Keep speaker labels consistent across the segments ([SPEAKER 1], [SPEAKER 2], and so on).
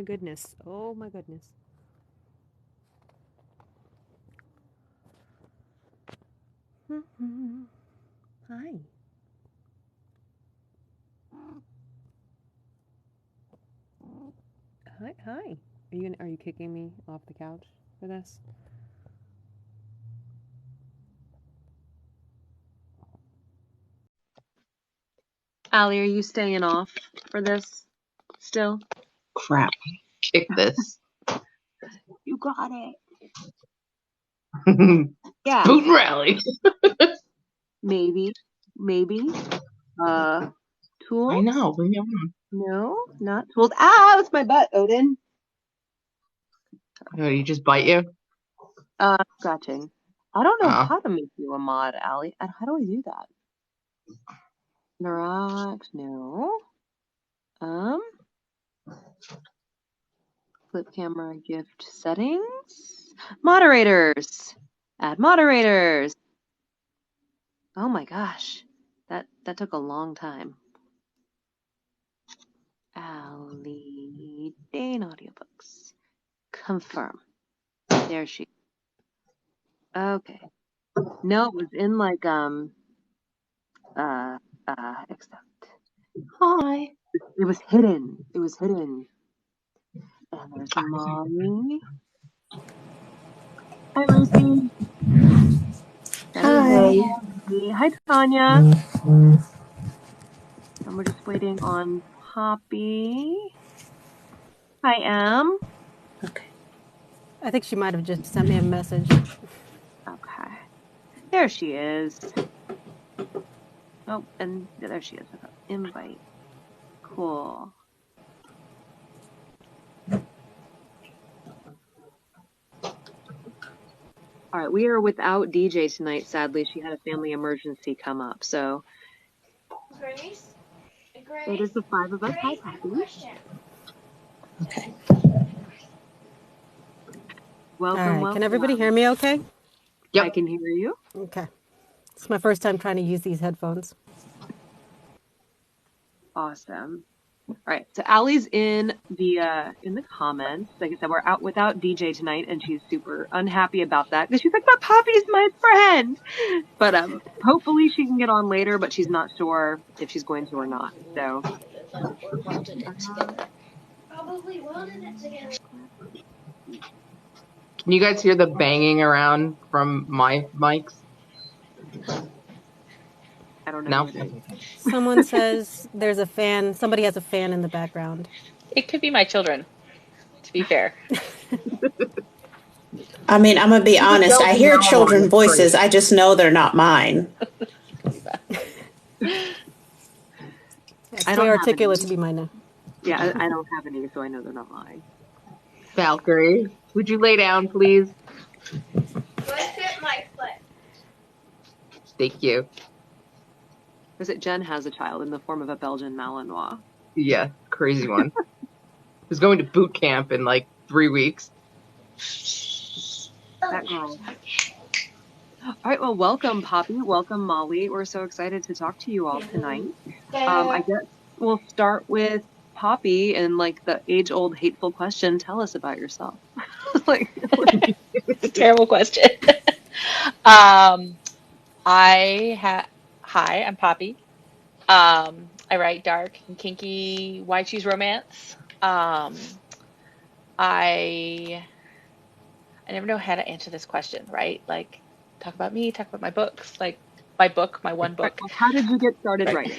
[SPEAKER 1] my goodness. Oh my goodness. Hi. Hi. Hi. Are you kicking me off the couch for this? Allie, are you staying off for this still?
[SPEAKER 2] Crap. Kick this.
[SPEAKER 1] You got it.
[SPEAKER 2] Boot
[SPEAKER 1] Yeah.
[SPEAKER 2] rally.
[SPEAKER 1] Maybe. Tools?
[SPEAKER 2] I know. Leave me alone.
[SPEAKER 1] No, not tools. Ow, it's my butt, Odin.
[SPEAKER 2] Oh, you just bite you?
[SPEAKER 1] Scratching. I don't know
[SPEAKER 2] Oh.
[SPEAKER 1] how to make you a mod, Allie. How do I do that? Interact, no. Flip camera gift settings. Moderators. Add moderators. Oh my gosh. That took a long time. Allie Dane audiobooks. Confirm. There she. Okay. No, it was in like accept.
[SPEAKER 2] Hi.
[SPEAKER 1] It was hidden. And there's Molly. Hi, Lucy.
[SPEAKER 3] Hi.
[SPEAKER 1] Hi, Tanya. And we're just waiting on Poppy. Hi, Em.
[SPEAKER 3] Okay.
[SPEAKER 1] I think she might have just sent me a message. Okay. There she is. Oh, and there she is. Invite. Cool. All right, we are without DJ tonight, sadly. She had a family emergency come up, so. Grace? It is the five of us. Hi, Poppy.
[SPEAKER 3] Okay.
[SPEAKER 1] Welcome,
[SPEAKER 4] All right.
[SPEAKER 1] welcome.
[SPEAKER 4] Can everybody hear me okay?
[SPEAKER 2] Yep.
[SPEAKER 1] I can hear you.
[SPEAKER 4] Okay. It's my first time trying to use these headphones.
[SPEAKER 1] Awesome. All right, so Allie's in the comments. Like I said, we're out without DJ tonight, and she's super unhappy about that because she's like, "But Poppy's my friend." But hopefully she can get on later, but she's not sure if she's going to or not. So
[SPEAKER 3] Probably welding it together.
[SPEAKER 2] Can you guys hear the banging around from my mics?
[SPEAKER 1] I don't know.
[SPEAKER 2] No.
[SPEAKER 1] Who it is.
[SPEAKER 4] Someone says there's a fan. Somebody has a fan in the background.
[SPEAKER 5] It could be my children, to be fair.
[SPEAKER 3] I mean, I'm going to be honest. I hear children's voices. I just know they're not mine.
[SPEAKER 4] It's too articulate to be mine.
[SPEAKER 1] Yeah, I don't have any, so I know they're not mine.
[SPEAKER 2] Valkyrie, would you lay down, please?
[SPEAKER 3] Go sit my foot.
[SPEAKER 2] Thank you.
[SPEAKER 1] Is it Jen has a child in the form of a Belgian Malinois?
[SPEAKER 2] Yeah, crazy one. He's going to boot camp in like 3 weeks.
[SPEAKER 1] That girl. All right, well, welcome, Poppy. Welcome, Molly. We're so excited to talk to you all tonight. I guess we'll start with Poppy and like the age-old hateful question. Tell us about yourself.
[SPEAKER 5] It's a terrible question. Hi, I'm Poppy. I write dark and kinky white cheese romance. I never know how to answer this question, right? Like, talk about me, talk about my books, like my one book.
[SPEAKER 1] How did you get started writing?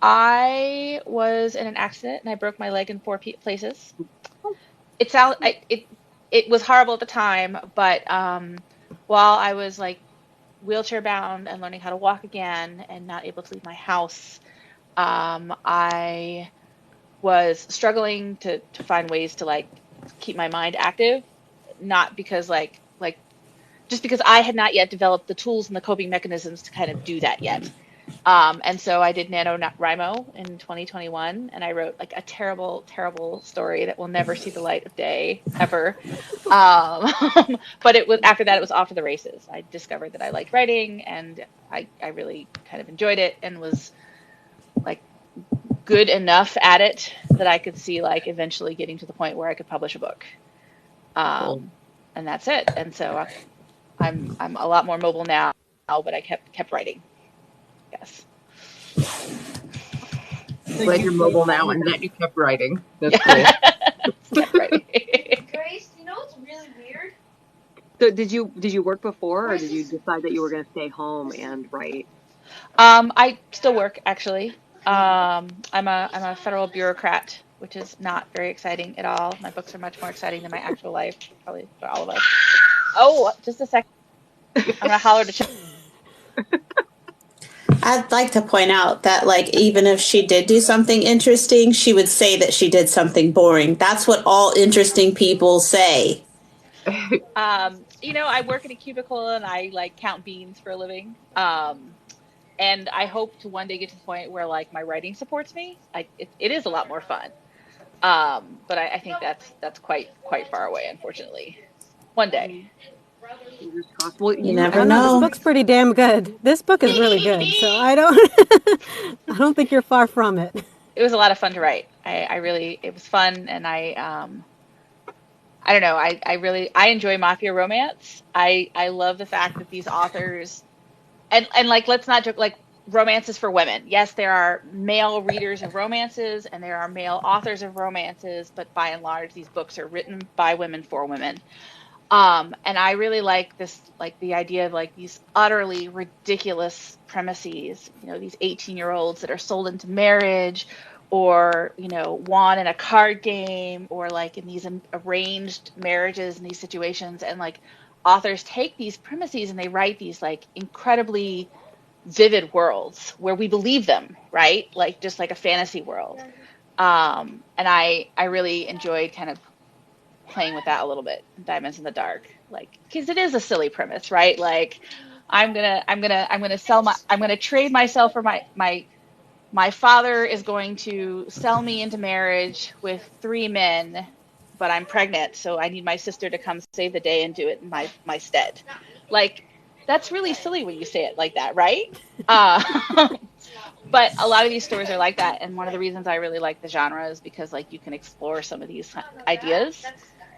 [SPEAKER 5] I was in an accident and I broke my leg in 4 places. It was horrible at the time, but while I was like wheelchair bound and learning how to walk again and not able to leave my house, I was struggling to find ways to like keep my mind active, not because just because I had not yet developed the tools and the coping mechanisms to kind of do that yet. And so I did NaNoWriMo in 2021, and I wrote like a terrible, terrible story that will never see the light of day ever. But after that, it was off to the races. I discovered that I liked writing, and I really kind of enjoyed it, and was like good enough at it that I could see like eventually getting to the point where I could publish a book.
[SPEAKER 2] Cool.
[SPEAKER 5] And that's it. And so I'm a lot more mobile now, but I kept writing. Yes.
[SPEAKER 2] Glad you're mobile now and that you kept writing. That's
[SPEAKER 5] Yeah.
[SPEAKER 2] cool.
[SPEAKER 5] Kept writing.
[SPEAKER 6] Grace, you know what's really weird?
[SPEAKER 1] So did you work before, or did you decide that you were going to stay home and write?
[SPEAKER 5] I still work actually. I'm a federal bureaucrat, which is not very exciting at all. My books are much more exciting than my actual life, probably for all of us. Oh, just a second. I'm gonna holler to check.
[SPEAKER 3] I'd like to point out that, like, even if she did do something interesting, she would say that she did something boring. That's what all interesting people say.
[SPEAKER 5] I work in a cubicle and I like count beans for a living. And I hope to one day get to the point where like my writing supports me. It is a lot more fun. But I think that's quite far away, unfortunately. One day.
[SPEAKER 1] Well,
[SPEAKER 3] You never
[SPEAKER 4] I don't know. This
[SPEAKER 3] know.
[SPEAKER 4] book's pretty damn good. This book is really good, so I don't think you're far from it.
[SPEAKER 5] It was a lot of fun to write. It was fun, and I don't know. I enjoy mafia romance. I love the fact that these authors and like let's not joke like romances for women. Yes, there are male readers of romances and there are male authors of romances, but by and large, these books are written by women for women. And I really like this, like the idea of like these utterly ridiculous premises, these 18-year-olds that are sold into marriage or, won in a card game or like in these arranged marriages and these situations. And like authors take these premises and they write these like incredibly vivid worlds where we believe them, right? Like just like a fantasy world. And I really enjoyed kind of playing with that a little bit. Diamonds in the Dark, like, because it is a silly premise, right? Like I'm gonna trade myself for my father is going to sell me into marriage with 3 men, but I'm pregnant, so I need my sister to come save the day and do it in my stead. Like that's really silly when you say it like that, right? But a lot of these stories are like that, and one of the reasons I really like the genre is because like you can explore some of these ideas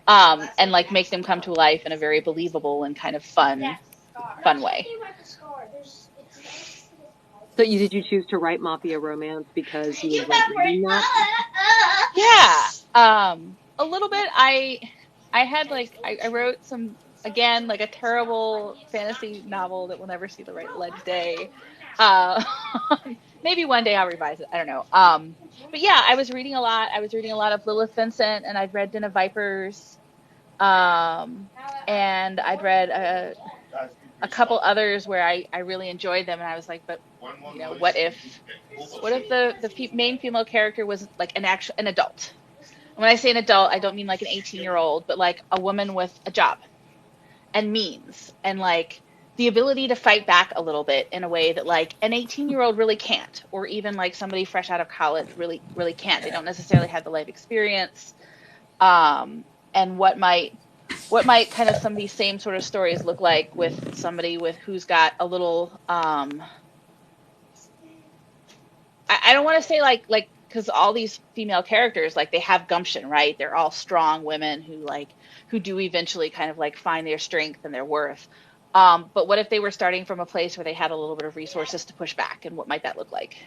[SPEAKER 5] and like make them come to life in a very believable and kind of fun way.
[SPEAKER 1] So did you choose to write mafia romance because you enjoyed reading that?
[SPEAKER 5] Yeah, a little bit. I had like I wrote some, again, like a terrible fantasy novel that will never see the light of day. Maybe one day I'll revise it. I don't know. But yeah, I was reading a lot. I was reading a lot of Lilith Vincent, and I'd read Den of Vipers, and I'd read a couple others where I really enjoyed them, and I was like, but what if the main female character was like an adult? And when I say an adult, I don't mean like an 18-year-old, but like a woman with a job and means and like the ability to fight back a little bit in a way that like an 18-year-old really can't, or even like somebody fresh out of college really can't. They don't necessarily have the life experience. And what might kind of some of these same sort of stories look like with somebody who's got a little I don't want to say like because all these female characters, like, they have gumption, right? They're all strong women who do eventually kind of like find their strength and their worth. But what if they were starting from a place where they had a little bit of resources to push back, and what might that look like?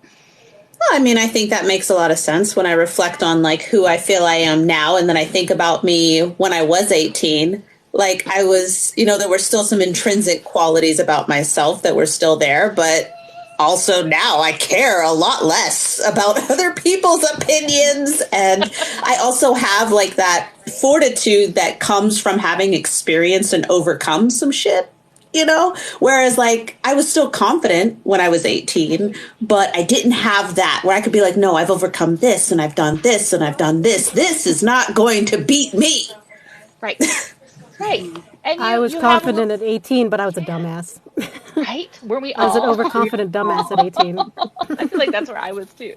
[SPEAKER 3] Well, I mean, I think that makes a lot of sense when I reflect on like who I feel I am now, and then I think about me when I was 18. Like I was, there were still some intrinsic qualities about myself that were still there, but also now I care a lot less about other people's opinions. And I also have like that fortitude that comes from having experienced and overcome some shit, whereas like I was still confident when I was 18, but I didn't have that where I could be like, no, I've overcome this and I've done this and I've done this. This is not going to beat me.
[SPEAKER 5] Right. Right. And
[SPEAKER 4] I was confident at 18, but I was a dumbass.
[SPEAKER 5] Right? Were we
[SPEAKER 4] I was an
[SPEAKER 5] all?
[SPEAKER 4] overconfident dumbass at 18.
[SPEAKER 5] I feel like that's where I was too.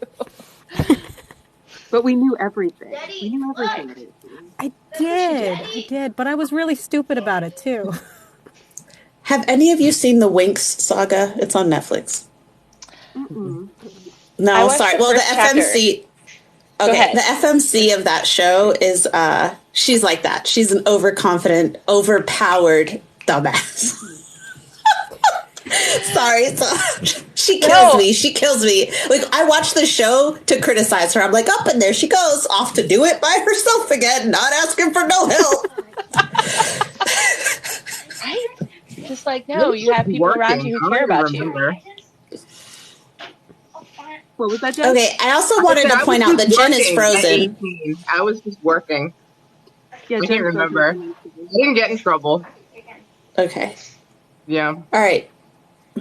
[SPEAKER 1] But we knew everything. We knew everything.
[SPEAKER 4] I did, but I was really stupid about it too.
[SPEAKER 3] Have any of you seen the Winx saga? It's on Netflix.
[SPEAKER 1] Mm-mm.
[SPEAKER 5] I
[SPEAKER 3] No,
[SPEAKER 5] watched
[SPEAKER 3] sorry.
[SPEAKER 5] the
[SPEAKER 3] Well, the
[SPEAKER 5] first chapter.
[SPEAKER 3] FMC.
[SPEAKER 5] Go
[SPEAKER 3] Okay,
[SPEAKER 5] ahead.
[SPEAKER 3] the FMC of that show is she's like that. She's an overconfident, overpowered dumbass. Sorry, so she kills
[SPEAKER 5] No,
[SPEAKER 3] me. She kills me. Like I watch the show to criticize her. I'm like, up and there she goes, off to do it by herself again, not asking for no help.
[SPEAKER 5] right? Just like,
[SPEAKER 2] What
[SPEAKER 5] no,
[SPEAKER 2] is
[SPEAKER 5] you
[SPEAKER 2] just
[SPEAKER 5] have people around
[SPEAKER 2] working?
[SPEAKER 5] you who
[SPEAKER 2] I don't
[SPEAKER 5] care
[SPEAKER 2] even
[SPEAKER 5] about you.
[SPEAKER 2] remember.
[SPEAKER 1] What was that, Jen?
[SPEAKER 3] Okay, I also
[SPEAKER 2] I
[SPEAKER 3] wanted
[SPEAKER 2] said
[SPEAKER 3] to
[SPEAKER 2] I was
[SPEAKER 3] point out
[SPEAKER 2] just
[SPEAKER 3] that Jen is
[SPEAKER 2] working at
[SPEAKER 3] frozen.
[SPEAKER 2] 18. I was just working.
[SPEAKER 1] Yeah,
[SPEAKER 2] I can't
[SPEAKER 1] Jen's frozen
[SPEAKER 2] remember.
[SPEAKER 1] for me
[SPEAKER 2] I
[SPEAKER 1] too.
[SPEAKER 2] didn't get in trouble.
[SPEAKER 3] Okay,
[SPEAKER 2] Yeah.
[SPEAKER 3] all right.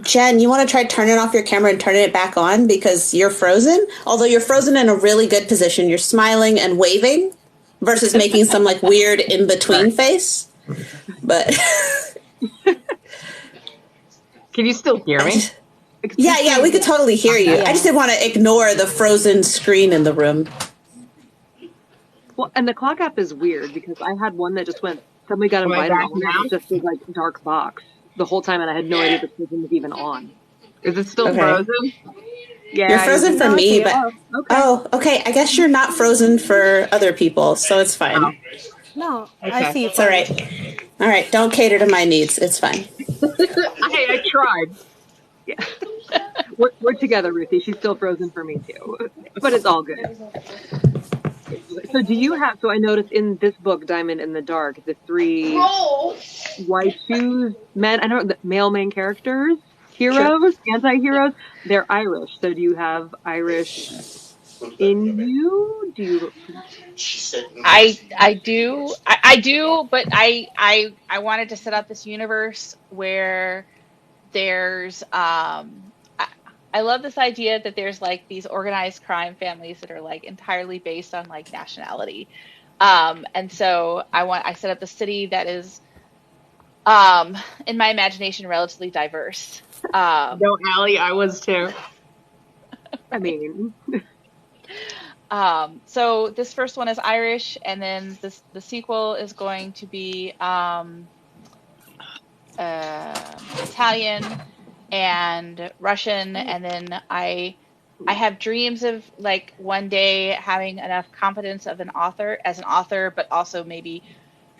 [SPEAKER 3] Jen, you want to try turning off your camera and turning it back on because you're frozen? Although you're frozen in a really good position. You're smiling and waving versus making some like weird in between
[SPEAKER 2] Sorry.
[SPEAKER 3] face. But
[SPEAKER 2] Can you still hear
[SPEAKER 3] I
[SPEAKER 2] me?
[SPEAKER 3] just,
[SPEAKER 1] I could
[SPEAKER 3] yeah,
[SPEAKER 1] speak
[SPEAKER 3] yeah, we could
[SPEAKER 1] yeah.
[SPEAKER 3] totally hear you. I just
[SPEAKER 5] Yeah.
[SPEAKER 3] didn't want to ignore the frozen screen in the room.
[SPEAKER 1] Well, and the clock app is weird because I had one that just went, somebody got
[SPEAKER 2] Am I
[SPEAKER 1] invited
[SPEAKER 2] back
[SPEAKER 1] on, and
[SPEAKER 2] now?
[SPEAKER 1] it just was like a dark box the whole time, and I had no idea the person was even on.
[SPEAKER 2] Is it still
[SPEAKER 3] Okay.
[SPEAKER 2] frozen?
[SPEAKER 3] You're
[SPEAKER 1] Yeah,
[SPEAKER 3] frozen for
[SPEAKER 1] no, I
[SPEAKER 3] me,
[SPEAKER 1] see it.
[SPEAKER 3] but
[SPEAKER 1] Oh, okay.
[SPEAKER 3] oh, okay. I guess you're not frozen for other people, so it's
[SPEAKER 2] Oh,
[SPEAKER 3] fine.
[SPEAKER 4] No, I
[SPEAKER 2] okay.
[SPEAKER 4] see you
[SPEAKER 3] It's all
[SPEAKER 4] fine.
[SPEAKER 3] right. All right, don't cater to my needs. It's fine.
[SPEAKER 2] Hey, I tried.
[SPEAKER 1] Yeah. We're together, Ruthie. She's still frozen for me too, but it's all good. So do you have? So I noticed in this book, Diamond in the Dark, the three
[SPEAKER 6] Bro.
[SPEAKER 1] white shoes men. I don't know the male main characters,
[SPEAKER 3] Sure.
[SPEAKER 1] heroes, anti-heroes. They're Irish. So do you have Irish in you? Do you?
[SPEAKER 5] I do. I do, but I wanted to set up this universe where there's I love this idea that there's like these organized crime families that are like entirely based on like nationality. And so I set up the city that is in my imagination relatively diverse.
[SPEAKER 2] No, Allie, I was too.
[SPEAKER 1] I mean,
[SPEAKER 5] So this first one is Irish, and then the sequel is going to be Italian and Russian, and then I have dreams of like one day having enough competence of an author as an author, but also maybe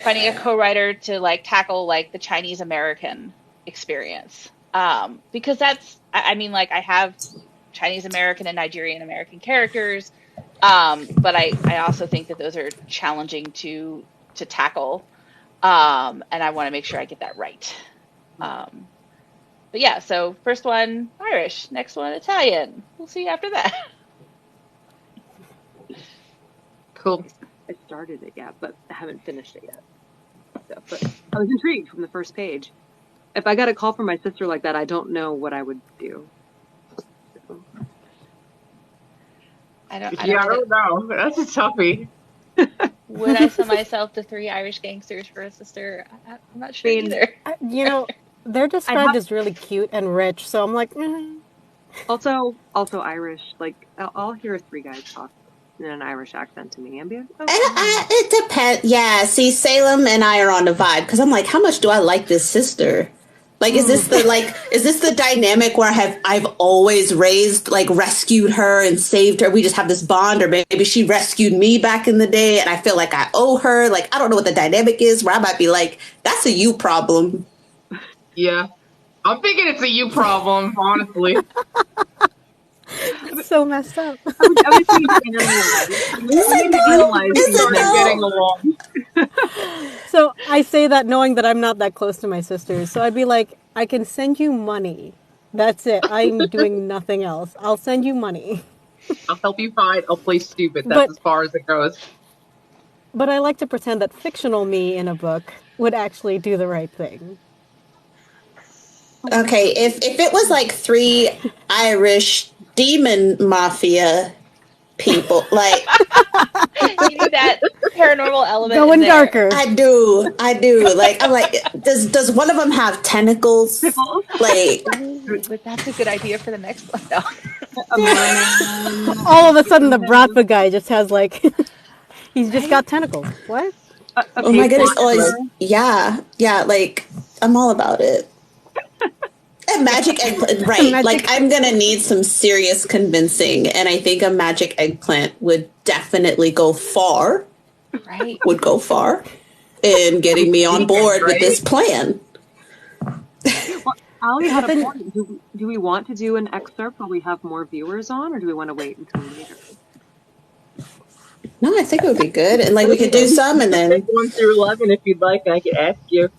[SPEAKER 5] finding a co-writer to like tackle like the Chinese American experience. Because I mean, like I have Chinese American and Nigerian American characters, but I also think that those are challenging to tackle, and I want to make sure I get that right. Um, but yeah, so first one Irish, next one Italian. We'll see after that.
[SPEAKER 2] Cool.
[SPEAKER 1] I started it yet, but I haven't finished it yet. So, but I was intrigued from the first page. If I got a call from my sister like that, I don't know what I would do. So,
[SPEAKER 5] I don't
[SPEAKER 2] Yeah, I
[SPEAKER 5] know
[SPEAKER 2] don't know. That's a toughie.
[SPEAKER 5] would I sell myself to three Irish gangsters for a sister? I'm not sure
[SPEAKER 1] I mean,
[SPEAKER 5] either.
[SPEAKER 4] You know, they're described
[SPEAKER 1] have-
[SPEAKER 4] as really cute and rich, so I'm like,
[SPEAKER 1] also Irish. Like I'll hear three guys talk in an Irish accent to me and be like, oh,
[SPEAKER 3] It depends. Yeah, see, Salem and I are on the vibe because I'm like, how much do I like this sister? Like, is this the dynamic where I've always raised, like, rescued her and saved her? We just have this bond, or maybe she rescued me back in the day, and I feel like I owe her. Like, I don't know what the dynamic is. Where I might be like, that's a you problem.
[SPEAKER 2] Yeah. I'm thinking it's a you problem, honestly.
[SPEAKER 4] it's so messed up.
[SPEAKER 1] I would need to analyze. I need to analyze
[SPEAKER 3] Is
[SPEAKER 1] these
[SPEAKER 3] it
[SPEAKER 2] Started
[SPEAKER 1] men.
[SPEAKER 3] though?
[SPEAKER 2] getting along.
[SPEAKER 4] So I say that knowing that I'm not that close to my sisters. So I'd be like, I can send you money. That's it. I'm doing nothing else. I'll send you money.
[SPEAKER 2] I'll help you find. I'll play stupid. That's
[SPEAKER 4] But
[SPEAKER 2] as far as it goes.
[SPEAKER 4] but I like to pretend that fictional me in a book would actually do the right thing.
[SPEAKER 3] Okay, if it was like three Irish demon mafia people, like
[SPEAKER 5] You need that paranormal element in
[SPEAKER 4] Going
[SPEAKER 5] there.
[SPEAKER 4] darker.
[SPEAKER 3] I do. Like, I'm like, does one of them have tentacles? Like,
[SPEAKER 5] Ooh, but that's a good idea for the next one, though.
[SPEAKER 1] A merman.
[SPEAKER 4] All of a sudden, the Bratva guy just has like, he's just got tentacles. What?
[SPEAKER 1] A
[SPEAKER 3] oh my
[SPEAKER 1] paper
[SPEAKER 3] goodness,
[SPEAKER 1] cutter.
[SPEAKER 3] yeah, like, I'm all about it. A magic eggplant, right?
[SPEAKER 4] Magic
[SPEAKER 3] Like I'm gonna need some serious convincing, and I think a magic eggplant would definitely go far.
[SPEAKER 5] Right.
[SPEAKER 3] Would go far in getting me on board with
[SPEAKER 2] Right?
[SPEAKER 3] this plan.
[SPEAKER 1] Well, Allie had a
[SPEAKER 4] then
[SPEAKER 1] point. Do we want to do an excerpt while we have more viewers on, or do we want to wait until later?
[SPEAKER 3] No, I think it would be good, and like we could do some, and
[SPEAKER 2] Take
[SPEAKER 3] then
[SPEAKER 2] 1 through 11 if you'd like. I could ask you.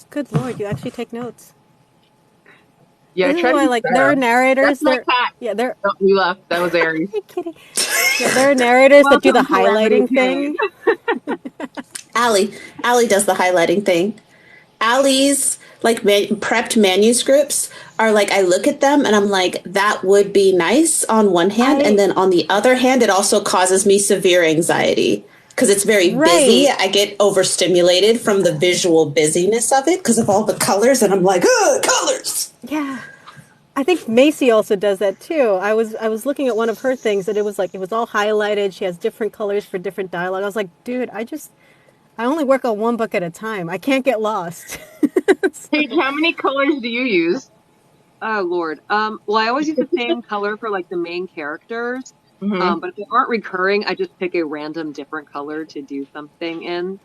[SPEAKER 4] good lord, you actually take notes.
[SPEAKER 2] Yeah,
[SPEAKER 4] This is
[SPEAKER 2] try to
[SPEAKER 4] why,
[SPEAKER 2] be
[SPEAKER 4] like,
[SPEAKER 2] fair.
[SPEAKER 4] there are narrators.
[SPEAKER 2] That's my cat.
[SPEAKER 4] Yeah, there.
[SPEAKER 2] Oh, you left. That was Aries.
[SPEAKER 4] Hey, kitty. Yeah, there are narrators that do the
[SPEAKER 1] Welcome, Calamity
[SPEAKER 4] highlighting thing.
[SPEAKER 3] Allie does the highlighting thing. Allie's like prepped manuscripts are like I look at them and I'm like that would be nice on one hand, and then on the other hand, it also causes me severe anxiety because it's very busy. I get overstimulated from the visual busyness of it because of all the colors, and I'm like, colors.
[SPEAKER 4] Yeah. I think Macy also does that too. I was looking at one of her things and it was all highlighted. She has different colors for different dialogue. I was like, dude, I only work on one book at a time. I can't get lost.
[SPEAKER 2] Paige, how many colors do you use?
[SPEAKER 1] Oh Lord. Well, I always use the same color for like the main characters.
[SPEAKER 2] Mm-hmm.
[SPEAKER 1] But if they aren't recurring, I just pick a random different color to do something in.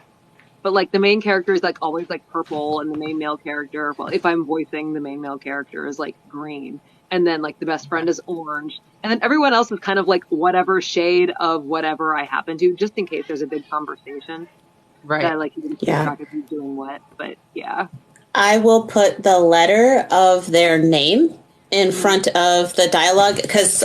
[SPEAKER 1] But like the main character is like always like purple, and the main male character, well, if I'm voicing the main male character, is like green, and then like the best friend is orange, and then everyone else is kind of like whatever shade of whatever I happen to, just in case there's a big conversation
[SPEAKER 2] Right.
[SPEAKER 1] that like you can keep
[SPEAKER 3] Yeah.
[SPEAKER 1] track of who's doing what. But yeah.
[SPEAKER 3] I will put the letter of their name in front of the dialogue because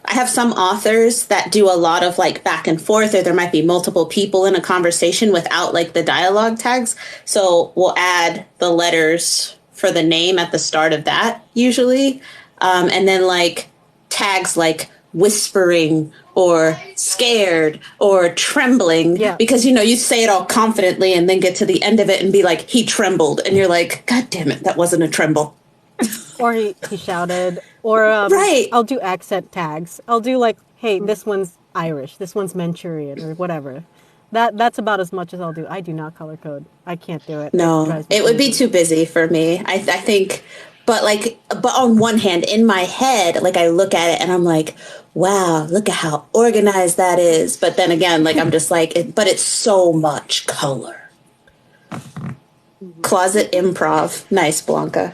[SPEAKER 3] I have some authors that do a lot of like back and forth, or there might be multiple people in a conversation without like the dialogue tags. So we'll add the letters for the name at the start of that usually. And then like tags like whispering or scared or trembling,
[SPEAKER 4] Yeah.
[SPEAKER 3] because you say it all confidently and then get to the end of it and be like, he trembled, and you're like, god damn it, that wasn't a tremble.
[SPEAKER 4] Or he shouted. Or
[SPEAKER 3] Right.
[SPEAKER 4] I'll do accent tags. I'll do like, hey, this one's Irish, this one's Manchurian, or whatever. That's about as much as I'll do. I do not color code. I can't do it.
[SPEAKER 3] No, it would be too busy for me. I think, but on one hand, in my head, like I look at it and I'm like, wow, look at how organized that is. But then again, like I'm just like, but it's so much color. Closet improv. Nice, Blanca.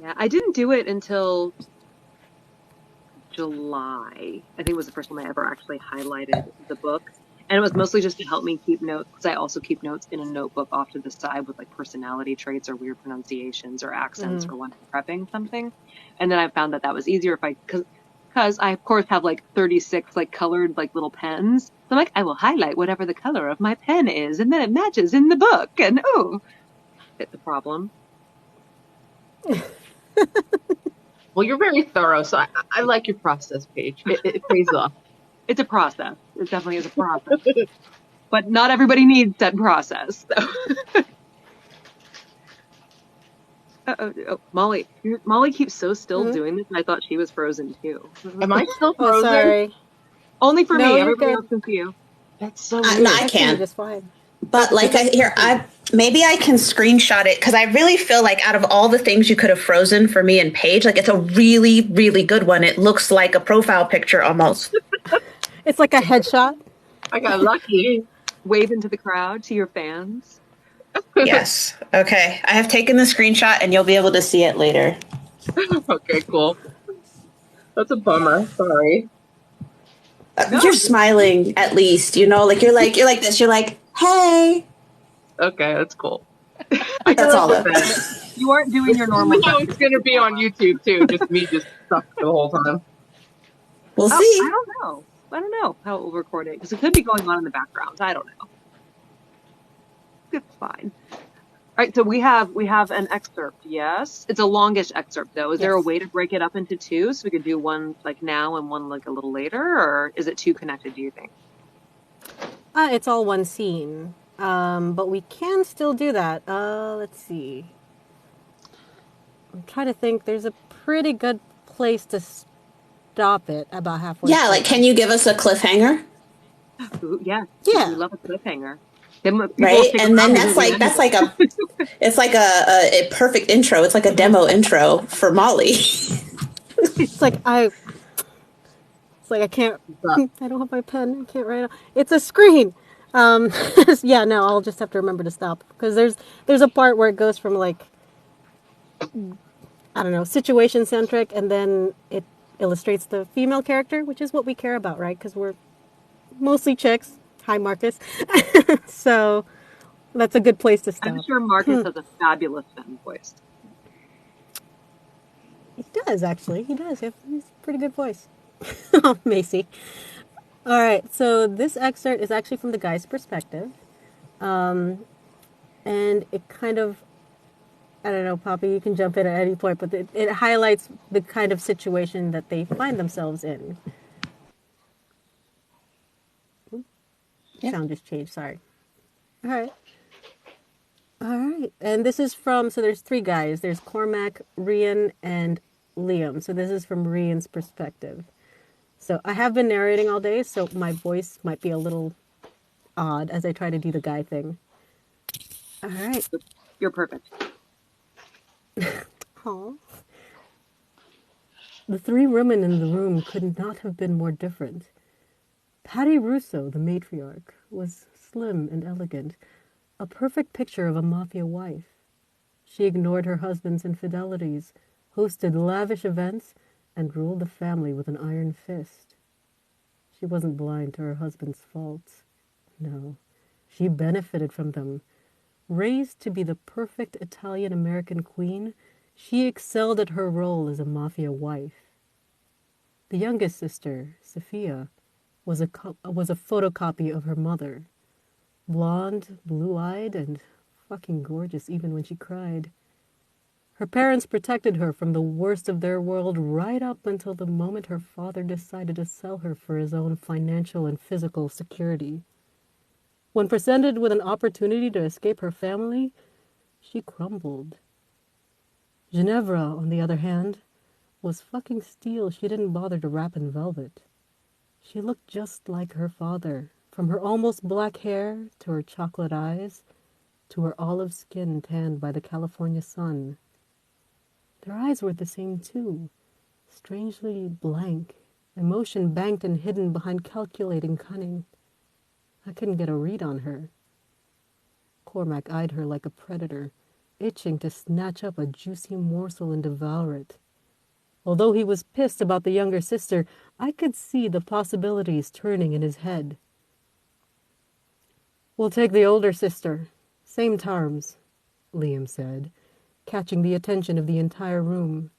[SPEAKER 1] Yeah, I didn't do it until July. I think it was the first time I ever actually highlighted the book. And it was mostly just to help me keep notes, because I also keep notes in a notebook off to the side with like personality traits or weird pronunciations or accents or when I'm prepping something. And then I found that was easier if because I of course have like 36 like colored like little pens. So I'm like, I will highlight whatever the color of my pen is, and then it matches in the book. And it's a problem.
[SPEAKER 2] Well, you're very thorough, so I like your process, Paige. It pays off.
[SPEAKER 1] It's a process. It definitely is a process. But not everybody needs that process. So. Oh, Molly keeps so still doing this, and I thought she was frozen too.
[SPEAKER 2] Am I still
[SPEAKER 4] Oh,
[SPEAKER 2] frozen?
[SPEAKER 4] sorry.
[SPEAKER 1] Only for
[SPEAKER 4] No,
[SPEAKER 1] me.
[SPEAKER 4] you're
[SPEAKER 1] Everybody
[SPEAKER 4] good.
[SPEAKER 1] else can see you.
[SPEAKER 2] That's so
[SPEAKER 3] No,
[SPEAKER 2] weird.
[SPEAKER 3] I
[SPEAKER 4] I
[SPEAKER 3] can.
[SPEAKER 4] just fine.
[SPEAKER 3] But like maybe I can screenshot it, because I really feel like out of all the things you could have frozen for me and Paige, like it's a really, really good one. It looks like a profile picture almost.
[SPEAKER 4] It's like a headshot.
[SPEAKER 2] I got lucky.
[SPEAKER 1] Wave into the crowd to your fans.
[SPEAKER 3] Yes. Okay. I have taken the screenshot and you'll be able to see it later.
[SPEAKER 2] Okay, cool. That's a bummer. Sorry.
[SPEAKER 3] You're smiling at least, like you're like this. You're like, hey.
[SPEAKER 2] Okay, that's cool.
[SPEAKER 3] That's all.
[SPEAKER 1] You aren't doing your normal.
[SPEAKER 2] No, it's gonna be on YouTube too. Just me, just stuck the whole time.
[SPEAKER 3] We'll see.
[SPEAKER 1] I don't know how it will record it, because it could be going on in the background. I don't know. It's fine. All right, so we have an excerpt. Yes, it's a longish excerpt though. Is there a way to break it up into two, so we could do one like now and one like a little later, or is it too connected, do you think?
[SPEAKER 4] It's all one scene, but we can still do that. Let's see. I'm trying to think. There's a pretty good place to stop it about halfway.
[SPEAKER 3] Yeah, like can you give us a cliffhanger?
[SPEAKER 1] Ooh, yeah.
[SPEAKER 4] Yeah.
[SPEAKER 1] We love a cliffhanger. Then people will
[SPEAKER 3] right?
[SPEAKER 1] figure
[SPEAKER 3] And
[SPEAKER 1] out
[SPEAKER 3] then
[SPEAKER 1] who the other
[SPEAKER 3] that's like a it's like a perfect intro. It's like a demo intro for Molly.
[SPEAKER 4] It's like I can't.
[SPEAKER 2] But
[SPEAKER 4] I don't have my pen. I can't write. It's a screen. Um, yeah, no, I'll just have to remember to stop because there's a part where it goes from like I don't know situation centric, and then it illustrates the female character, which is what we care about, right? Because we're mostly chicks. Hi, Marcus. So that's a good place to
[SPEAKER 1] I'm
[SPEAKER 4] stop.
[SPEAKER 1] sure Marcus has a fabulous Fenton voice.
[SPEAKER 4] He does actually. He does. He's a pretty good voice. Macy. All right. So this excerpt is actually from the guy's perspective. And it kind of, I don't know, Poppy, you can jump in at any point, but it highlights the kind of situation that they find themselves in.
[SPEAKER 5] Yeah.
[SPEAKER 4] Sound just changed, sorry. All right. All right. And this is from, so there's three guys. There's Cormac, Rian, and Liam. So this is from Rian's perspective. So I have been narrating all day, so my voice might be a little odd as I try to do the guy thing. All right.
[SPEAKER 1] You're perfect.
[SPEAKER 4] Aw. The three women in the room could not have been more different. Patty Russo, the matriarch, was slim and elegant, a perfect picture of a mafia wife. She ignored her husband's infidelities, hosted lavish events, and ruled the family with an iron fist. She wasn't blind to her husband's faults. No, she benefited from them. Raised to be the perfect Italian-American queen, she excelled at her role as a mafia wife. The youngest sister, Sophia, was a photocopy of her mother. Blonde, blue-eyed, and fucking gorgeous even when she cried. Her parents protected her from the worst of their world right up until the moment her father decided to sell her for his own financial and physical security. When presented with an opportunity to escape her family, she crumbled. Ginevra, on the other hand, was fucking steel she didn't bother to wrap in velvet. She looked just like her father, from her almost black hair to her chocolate eyes to her olive skin tanned by the California sun. Their eyes were the same too, strangely blank, emotion banked and hidden behind calculating cunning. I couldn't get a read on her. Cormac eyed her like a predator, itching to snatch up a juicy morsel and devour it. Although he was pissed about the younger sister, I could see the possibilities turning in his head. "We'll take the older sister. Same terms," Liam said, catching the attention of the entire room.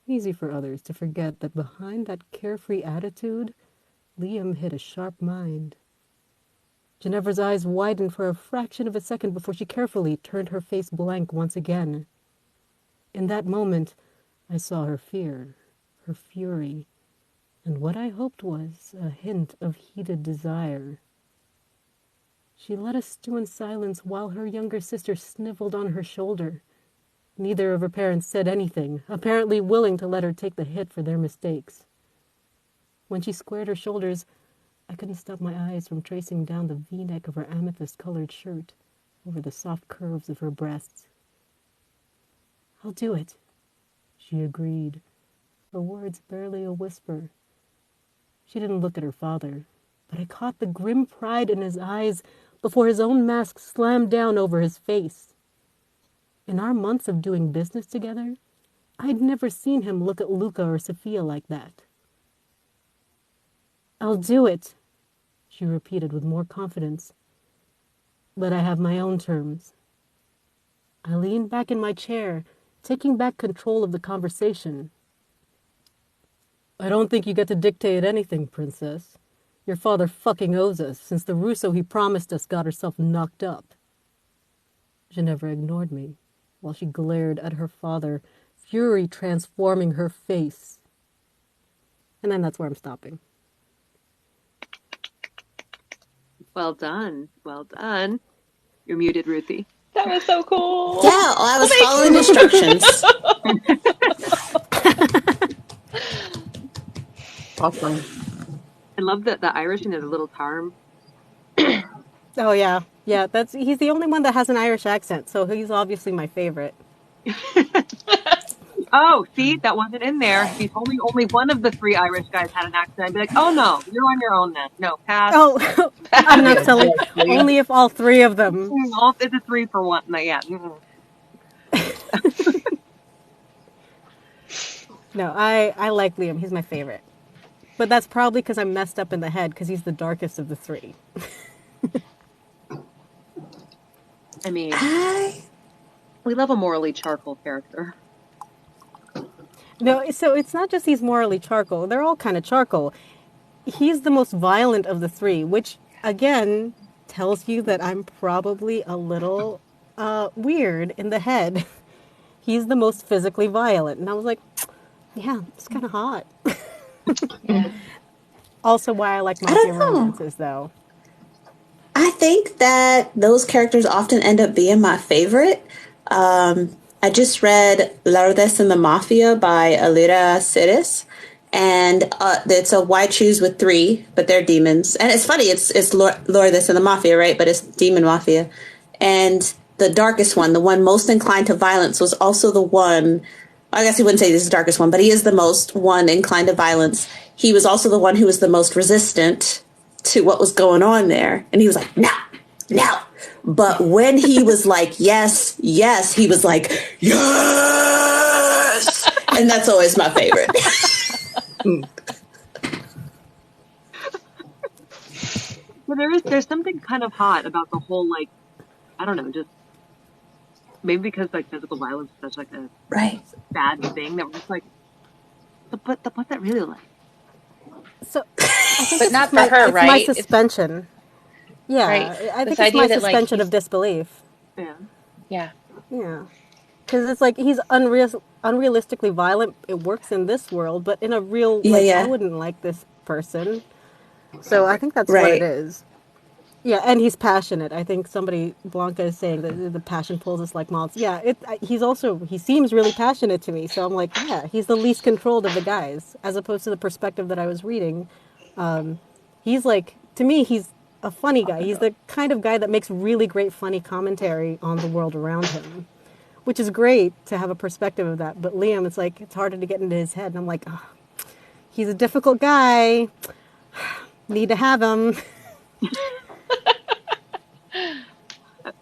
[SPEAKER 4] Easy for others to forget that behind that carefree attitude, Liam hid a sharp mind. Ginevra's eyes widened for a fraction of a second before she carefully turned her face blank once again. In that moment, I saw her fear, her fury, and what I hoped was a hint of heated desire. She let us stew in silence while her younger sister sniveled on her shoulder. Neither of her parents said anything, apparently willing to let her take the hit for their mistakes. When she squared her shoulders, I couldn't stop my eyes from tracing down the V-neck of her amethyst-colored shirt over the soft curves of her breasts. "I'll do it," she agreed, her words barely a whisper. She didn't look at her father, but I caught the grim pride in his eyes before his own mask slammed down over his face. In our months of doing business together, I'd never seen him look at Luca or Sophia like that. "I'll do it," she repeated with more confidence. "But I have my own terms." I leaned back in my chair, taking back control of the conversation. "I don't think you get to dictate anything, Princess. Your father fucking owes us, since the Russo he promised us got herself knocked up." Ginevra ignored me, while she glared at her father, fury transforming her face. And then that's where I'm stopping.
[SPEAKER 1] Well done. Well done. You're muted, Ruthie.
[SPEAKER 5] That was so cool.
[SPEAKER 3] Yeah, I was following instructions.
[SPEAKER 2] awesome.
[SPEAKER 1] I love that the Irish and his little charm.
[SPEAKER 4] Oh, yeah. Yeah, he's the only one that has an Irish accent, so he's obviously my favorite.
[SPEAKER 1] Oh, see, that wasn't in there. If you told me only one of the three Irish guys had an accent, I'd be like, oh no, you're on your own then. No, pass.
[SPEAKER 4] Oh, I'm not
[SPEAKER 2] Yeah,
[SPEAKER 4] selling.
[SPEAKER 2] exactly.
[SPEAKER 4] Only if all three of them.
[SPEAKER 1] It's a 3 for 1. No, yeah.
[SPEAKER 4] No, I like Liam. He's my favorite. But that's probably because I'm messed up in the head because he's the darkest of the three.
[SPEAKER 1] I mean,
[SPEAKER 3] I
[SPEAKER 1] we love a morally charcoal character.
[SPEAKER 4] No, so it's not just he's morally charcoal. They're all kind of charcoal. He's the most violent of the three, which again tells you that I'm probably a little weird in the head. He's the most physically violent. And I was like, yeah, it's kind of hot.
[SPEAKER 5] Yeah.
[SPEAKER 4] Also, why I like
[SPEAKER 3] I
[SPEAKER 4] mafia
[SPEAKER 3] don't know.
[SPEAKER 4] romances, though.
[SPEAKER 3] I think that those characters often end up being my favorite. I just read Lourdes and the Mafia by Alira Sidis, and it's a why choose with three, but they're demons. And it's funny, it's Lourdes and the Mafia, right? But it's demon mafia. And the darkest one, the one most inclined to violence, was also the one. I guess he wouldn't say this is the darkest one, but he is the most one inclined to violence. He was also the one who was the most resistant to what was going on there. And he was like, no, no. But when he was like, yes, yes, he was like, yes. And that's always my favorite.
[SPEAKER 1] But there's something kind of hot about the whole, like, I don't know, just maybe because like physical violence is such like a
[SPEAKER 3] Right.
[SPEAKER 1] bad thing that we're just like, but what's that really like?
[SPEAKER 4] So, I think
[SPEAKER 5] But
[SPEAKER 4] it's
[SPEAKER 5] not for
[SPEAKER 4] my,
[SPEAKER 5] her,
[SPEAKER 4] it's my
[SPEAKER 5] right? It's
[SPEAKER 4] suspension. Yeah,
[SPEAKER 5] right.
[SPEAKER 4] I
[SPEAKER 5] This
[SPEAKER 4] think it's
[SPEAKER 5] idea
[SPEAKER 4] my
[SPEAKER 5] that like
[SPEAKER 4] suspension
[SPEAKER 5] he's
[SPEAKER 4] of disbelief.
[SPEAKER 1] Yeah.
[SPEAKER 5] yeah.
[SPEAKER 4] Yeah. Because it's like he's unrealistically violent. It works in this world, but in a real,
[SPEAKER 3] Yeah,
[SPEAKER 4] like, I
[SPEAKER 3] yeah.
[SPEAKER 4] wouldn't like this person. So I think that's what it
[SPEAKER 3] Right.
[SPEAKER 4] is. Yeah, and he's passionate. I think Blanca is saying that the passion pulls us like moths. Yeah, he seems really passionate to me. So I'm like, yeah, he's the least controlled of the guys, as opposed to the perspective that I was reading. He's like, to me, he's a funny guy. He's the kind of guy that makes really great funny commentary on the world around him, which is great to have a perspective of that. But Liam, it's like, it's harder to get into his head. And I'm like, oh, he's a difficult guy. Need to have him.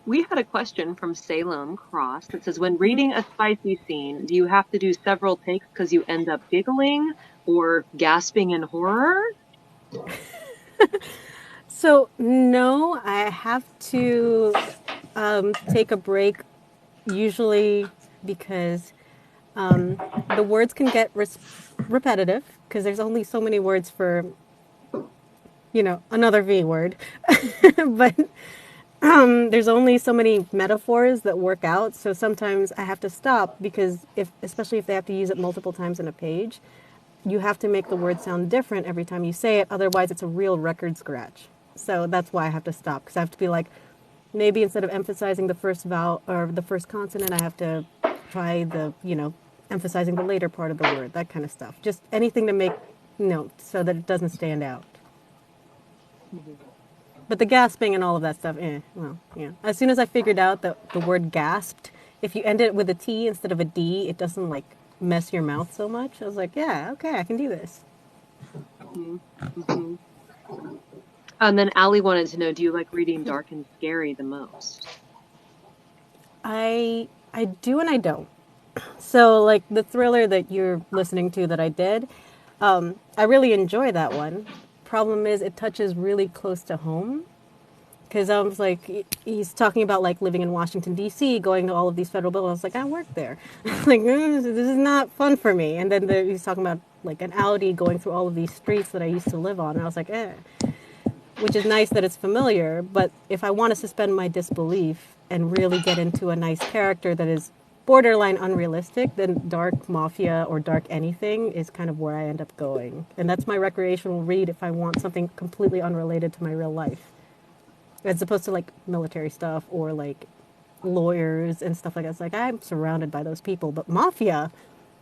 [SPEAKER 1] We had a question from Salem Cross that says, when reading a spicy scene, do you have to do several takes because you end up giggling or gasping in horror?
[SPEAKER 4] So, no, I have to take a break usually because the words can get repetitive because there's only so many words for, another V word. But there's only so many metaphors that work out. So sometimes I have to stop because especially if they have to use it multiple times in a page, you have to make the word sound different every time you say it. Otherwise, it's a real record scratch. So that's why I have to stop because I have to be like, maybe instead of emphasizing the first vowel or the first consonant, I have to try emphasizing the later part of the word, that kind of stuff. Just anything to make so that it doesn't stand out. But the gasping and all of that stuff, well, yeah. As soon as I figured out that the word gasped, if you end it with a T instead of a D, it doesn't like mess your mouth so much. I was like, yeah, okay, I can do this.
[SPEAKER 1] Mm-hmm. And then Allie wanted to know, do you like reading dark and scary the most?
[SPEAKER 4] I do and I don't. So like the thriller that you're listening to that I did, I really enjoy that one. Problem is it touches really close to home because I was like, he's talking about like living in Washington D.C., going to all of these federal buildings. I was like, I work there. Like this is not fun for me. And then he's talking about like an Audi going through all of these streets that I used to live on. And I was like, which is nice that it's familiar. But if I want to suspend my disbelief and really get into a nice character that is borderline unrealistic, then dark mafia or dark anything is kind of where I end up going. And that's my recreational read if I want something completely unrelated to my real life. As opposed to like military stuff or like lawyers and stuff like that. It's like I'm surrounded by those people. But mafia,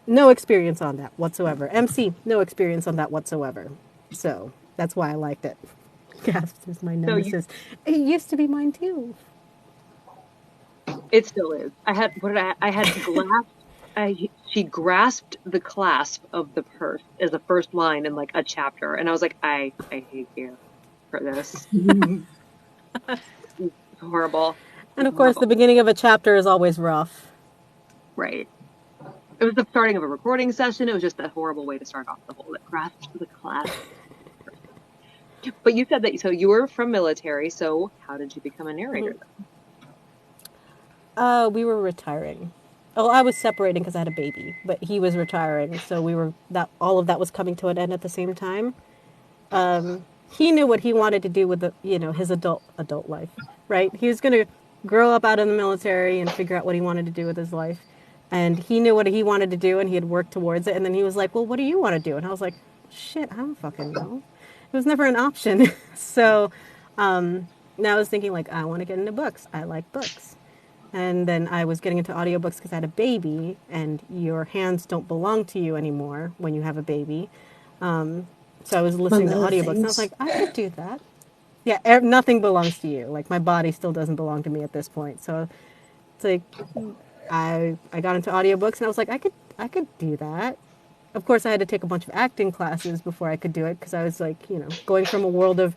[SPEAKER 4] no experience on that whatsoever. MC, no experience on that whatsoever. So that's why I liked it. Gasps is my
[SPEAKER 1] So you,
[SPEAKER 4] nemesis. It used to be mine too.
[SPEAKER 1] it still is. I had she grasped the clasp of the purse as the first line in like a chapter, and I was like, I hate you for this. It's horrible.
[SPEAKER 4] And
[SPEAKER 1] It's
[SPEAKER 4] of course, the
[SPEAKER 1] horrible.
[SPEAKER 4] beginning of a chapter is always rough.
[SPEAKER 1] Right. It was the starting of a recording session. It was just a horrible way to start off the whole grasped the clasp. But you said that so you were from military. So how did you become a narrator then?
[SPEAKER 4] We were retiring. Oh, I was separating because I had a baby, but he was retiring, so we were that all of that was coming to an end at the same time. He knew what he wanted to do with his adult life, right? He was going to grow up out in the military and figure out what he wanted to do with his life, and he knew what he wanted to do, and he had worked towards it. And then he was like, "Well, what do you want to do?" And I was like, "Shit, I don't fucking know." It was never an option. So now I was thinking like, I want to get into books. I like books. And then I was getting into audiobooks because I had a baby, and your hands don't belong to you anymore when you have a baby. So I was
[SPEAKER 3] Among
[SPEAKER 4] listening to
[SPEAKER 3] other
[SPEAKER 4] audiobooks, and I was
[SPEAKER 3] things.
[SPEAKER 4] like, I could do that. Yeah, nothing belongs to you. Like my body still doesn't belong to me at this point. So it's like I got into audiobooks, and I was like, I could do that. Of course, I had to take a bunch of acting classes before I could do it because I was like, going from a world of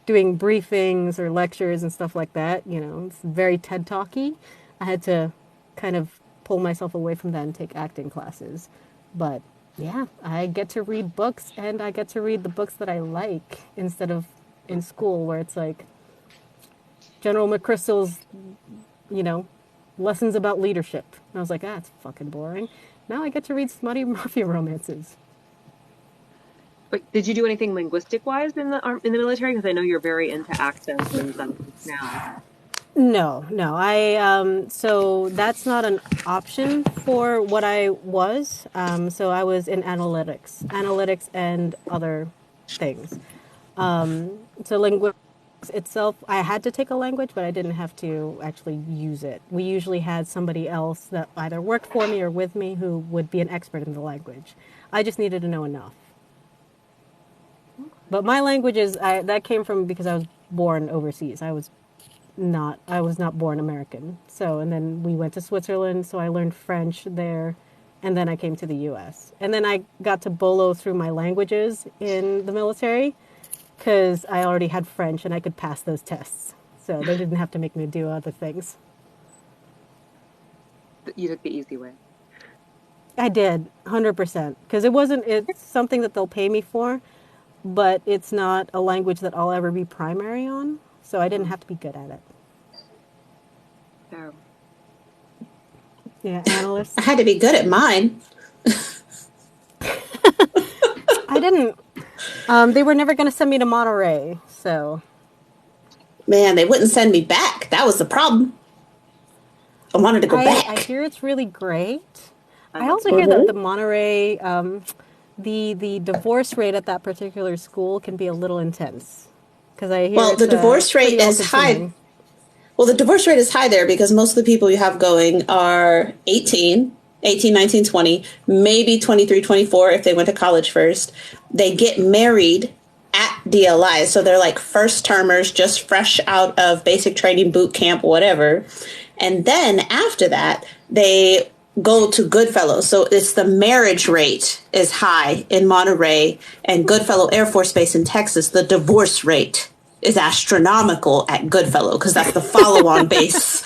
[SPEAKER 4] doing briefings or lectures and stuff like that. It's very TED Talky. I had to kind of pull myself away from that and take acting classes. But yeah, I get to read books, and I get to read the books that I like instead of in school where it's like General McChrystal's, you know, lessons about leadership. And I was like, that's fucking boring. Now I get to read smutty mafia romances.
[SPEAKER 1] But did you do anything linguistic wise in the military? Because I know you're very into accents and something now.
[SPEAKER 4] No, no. So that's not an option for what I was. So I was in analytics and other things. So linguistics itself, I had to take a language, but I didn't have to actually use it. We usually had somebody else that either worked for me or with me who would be an expert in the language. I just needed to know enough. But my language that came from because I was born overseas. I was not born American. So, and then we went to Switzerland, so I learned French there, and then I came to the US. And then I got to bolo through my languages in the military because I already had French and I could pass those tests. So they didn't have to make me do other things.
[SPEAKER 1] You took the easy way.
[SPEAKER 4] I did, 100%, because it's something that they'll pay me for, but it's not a language that I'll ever be primary on. So I didn't have to be good at it.
[SPEAKER 1] So,
[SPEAKER 4] Yeah,
[SPEAKER 3] I
[SPEAKER 4] analysts.
[SPEAKER 3] had to be good at mine.
[SPEAKER 4] I didn't. They were never going to send me to Monterey, so
[SPEAKER 3] Man, they wouldn't send me back. That was the problem. I wanted to go
[SPEAKER 4] I
[SPEAKER 3] back.
[SPEAKER 4] hear it's really great.
[SPEAKER 1] I
[SPEAKER 4] I
[SPEAKER 1] love
[SPEAKER 4] also
[SPEAKER 1] it.
[SPEAKER 4] hear that the
[SPEAKER 3] Hmm.
[SPEAKER 4] Monterey, the divorce rate at that particular school can be a little intense because I hear
[SPEAKER 3] Well, the
[SPEAKER 4] it's
[SPEAKER 3] divorce rate
[SPEAKER 4] pretty all
[SPEAKER 3] is high.
[SPEAKER 4] consuming.
[SPEAKER 3] Well, the divorce rate is high there because most of the people you have going are 18, 18, 19, 20, maybe 23, 24 if they went to college first. They get married at DLI. So they're like first termers, just fresh out of basic training, boot camp, whatever. And then after that, they go to Goodfellow. So it's the marriage rate is high in Monterey and Goodfellow Air Force Base in Texas. The divorce rate is astronomical at Goodfellow because that's the follow-on base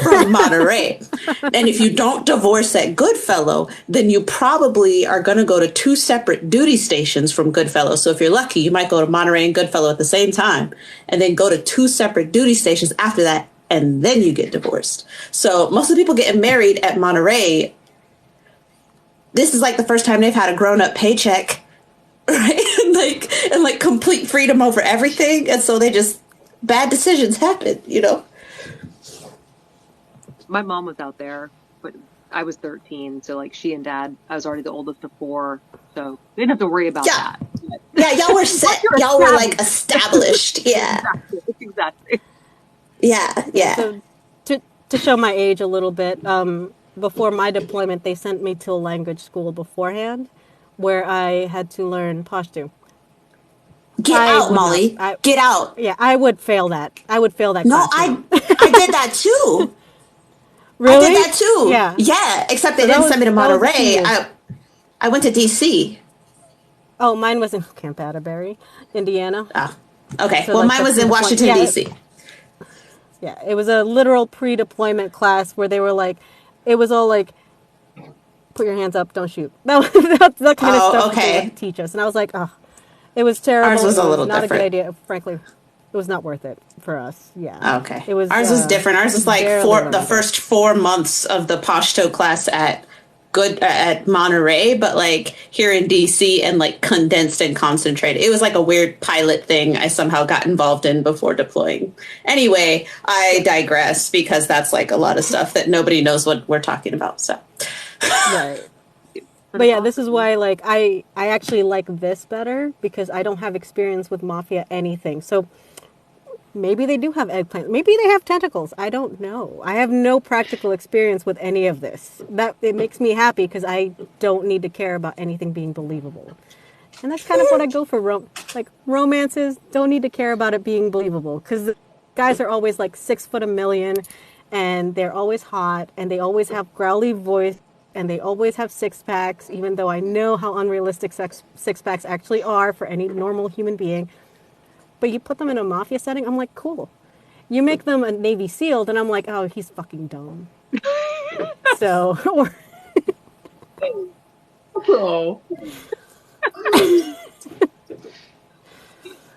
[SPEAKER 3] from Monterey. And if you don't divorce at Goodfellow, then you probably are going to go to two separate duty stations from Goodfellow. So if you're lucky, you might go to Monterey and Goodfellow at the same time and then go to two separate duty stations after that. And then you get divorced. So most of the people getting married at Monterey, this is like the first time they've had a grown-up paycheck, right? and like complete freedom over everything. And so they just bad decisions happen.
[SPEAKER 1] My mom was out there, but I was 13, so like she and dad, I was already the oldest of four, so they didn't have to worry about
[SPEAKER 3] Yeah.
[SPEAKER 1] that.
[SPEAKER 3] Yeah, y'all were
[SPEAKER 1] Once
[SPEAKER 3] set.
[SPEAKER 1] you're
[SPEAKER 3] Y'all were like
[SPEAKER 1] established.
[SPEAKER 3] established. Yeah.
[SPEAKER 1] Exactly.
[SPEAKER 3] Yeah.
[SPEAKER 4] Yeah,
[SPEAKER 3] Yeah.
[SPEAKER 4] so to show my age a little bit, before my deployment, they sent me to a language school beforehand, where I had to learn Pashto.
[SPEAKER 3] Get
[SPEAKER 4] I
[SPEAKER 3] out,
[SPEAKER 4] would not.
[SPEAKER 3] Molly. Get out.
[SPEAKER 4] Yeah, I would fail that. I would fail that
[SPEAKER 3] No,
[SPEAKER 4] class now.
[SPEAKER 3] I did that too. I did
[SPEAKER 4] Really?
[SPEAKER 3] that too.
[SPEAKER 4] Yeah.
[SPEAKER 3] Yeah, except they
[SPEAKER 4] So
[SPEAKER 3] didn't send me to
[SPEAKER 4] that was
[SPEAKER 3] Monterey.
[SPEAKER 4] 2 years.
[SPEAKER 3] I went to DC.
[SPEAKER 4] Oh, mine was in Camp Atterbury, Indiana.
[SPEAKER 3] Oh, okay.
[SPEAKER 4] So
[SPEAKER 3] Well,
[SPEAKER 4] like
[SPEAKER 3] mine
[SPEAKER 4] the
[SPEAKER 3] was in
[SPEAKER 4] pre-deployment.
[SPEAKER 3] Washington,
[SPEAKER 4] Yeah,
[SPEAKER 3] D.C.
[SPEAKER 4] yeah. It was a literal pre-deployment class where they were like, it was all like, put your hands up, don't shoot. That's the kind of stuff
[SPEAKER 3] Oh,
[SPEAKER 4] that they
[SPEAKER 3] okay.
[SPEAKER 4] would teach us, and I was like, oh, it was
[SPEAKER 3] Ours
[SPEAKER 4] terrible.
[SPEAKER 3] was
[SPEAKER 4] It
[SPEAKER 3] a
[SPEAKER 4] was
[SPEAKER 3] little
[SPEAKER 4] not a good
[SPEAKER 3] different.
[SPEAKER 4] idea. Frankly, it was not worth it for us. Yeah,
[SPEAKER 3] Okay.
[SPEAKER 4] it was
[SPEAKER 3] Ours was different. Ours was like
[SPEAKER 4] barely
[SPEAKER 3] the
[SPEAKER 4] remember.
[SPEAKER 3] first 4 months of the Pashto class at Monterey, but like here in DC and like condensed and concentrated. It was like a weird pilot thing I somehow got involved in before deploying. Anyway, I digress because that's like a lot of stuff that nobody knows what we're talking about. So
[SPEAKER 4] Right.
[SPEAKER 1] But
[SPEAKER 4] But
[SPEAKER 1] it's
[SPEAKER 4] yeah, this is
[SPEAKER 1] awesome.
[SPEAKER 4] why like I actually like this better because I don't have experience with mafia anything. So maybe they do have eggplant. Maybe they have tentacles. I don't know. I have no practical experience with any of this. That it makes me happy because I don't need to care about anything being believable. And that's kind of what I go for. Like romances, don't need to care about it being believable because the guys are always like 6 foot a million, and they're always hot, and they always have growly voice, and they always have six packs. Even though I know how unrealistic six packs actually are for any normal human being, but you put them in a mafia setting, I'm like, cool. You make them a Navy SEAL, then I'm like, oh, he's fucking dumb. So, or
[SPEAKER 2] Oh.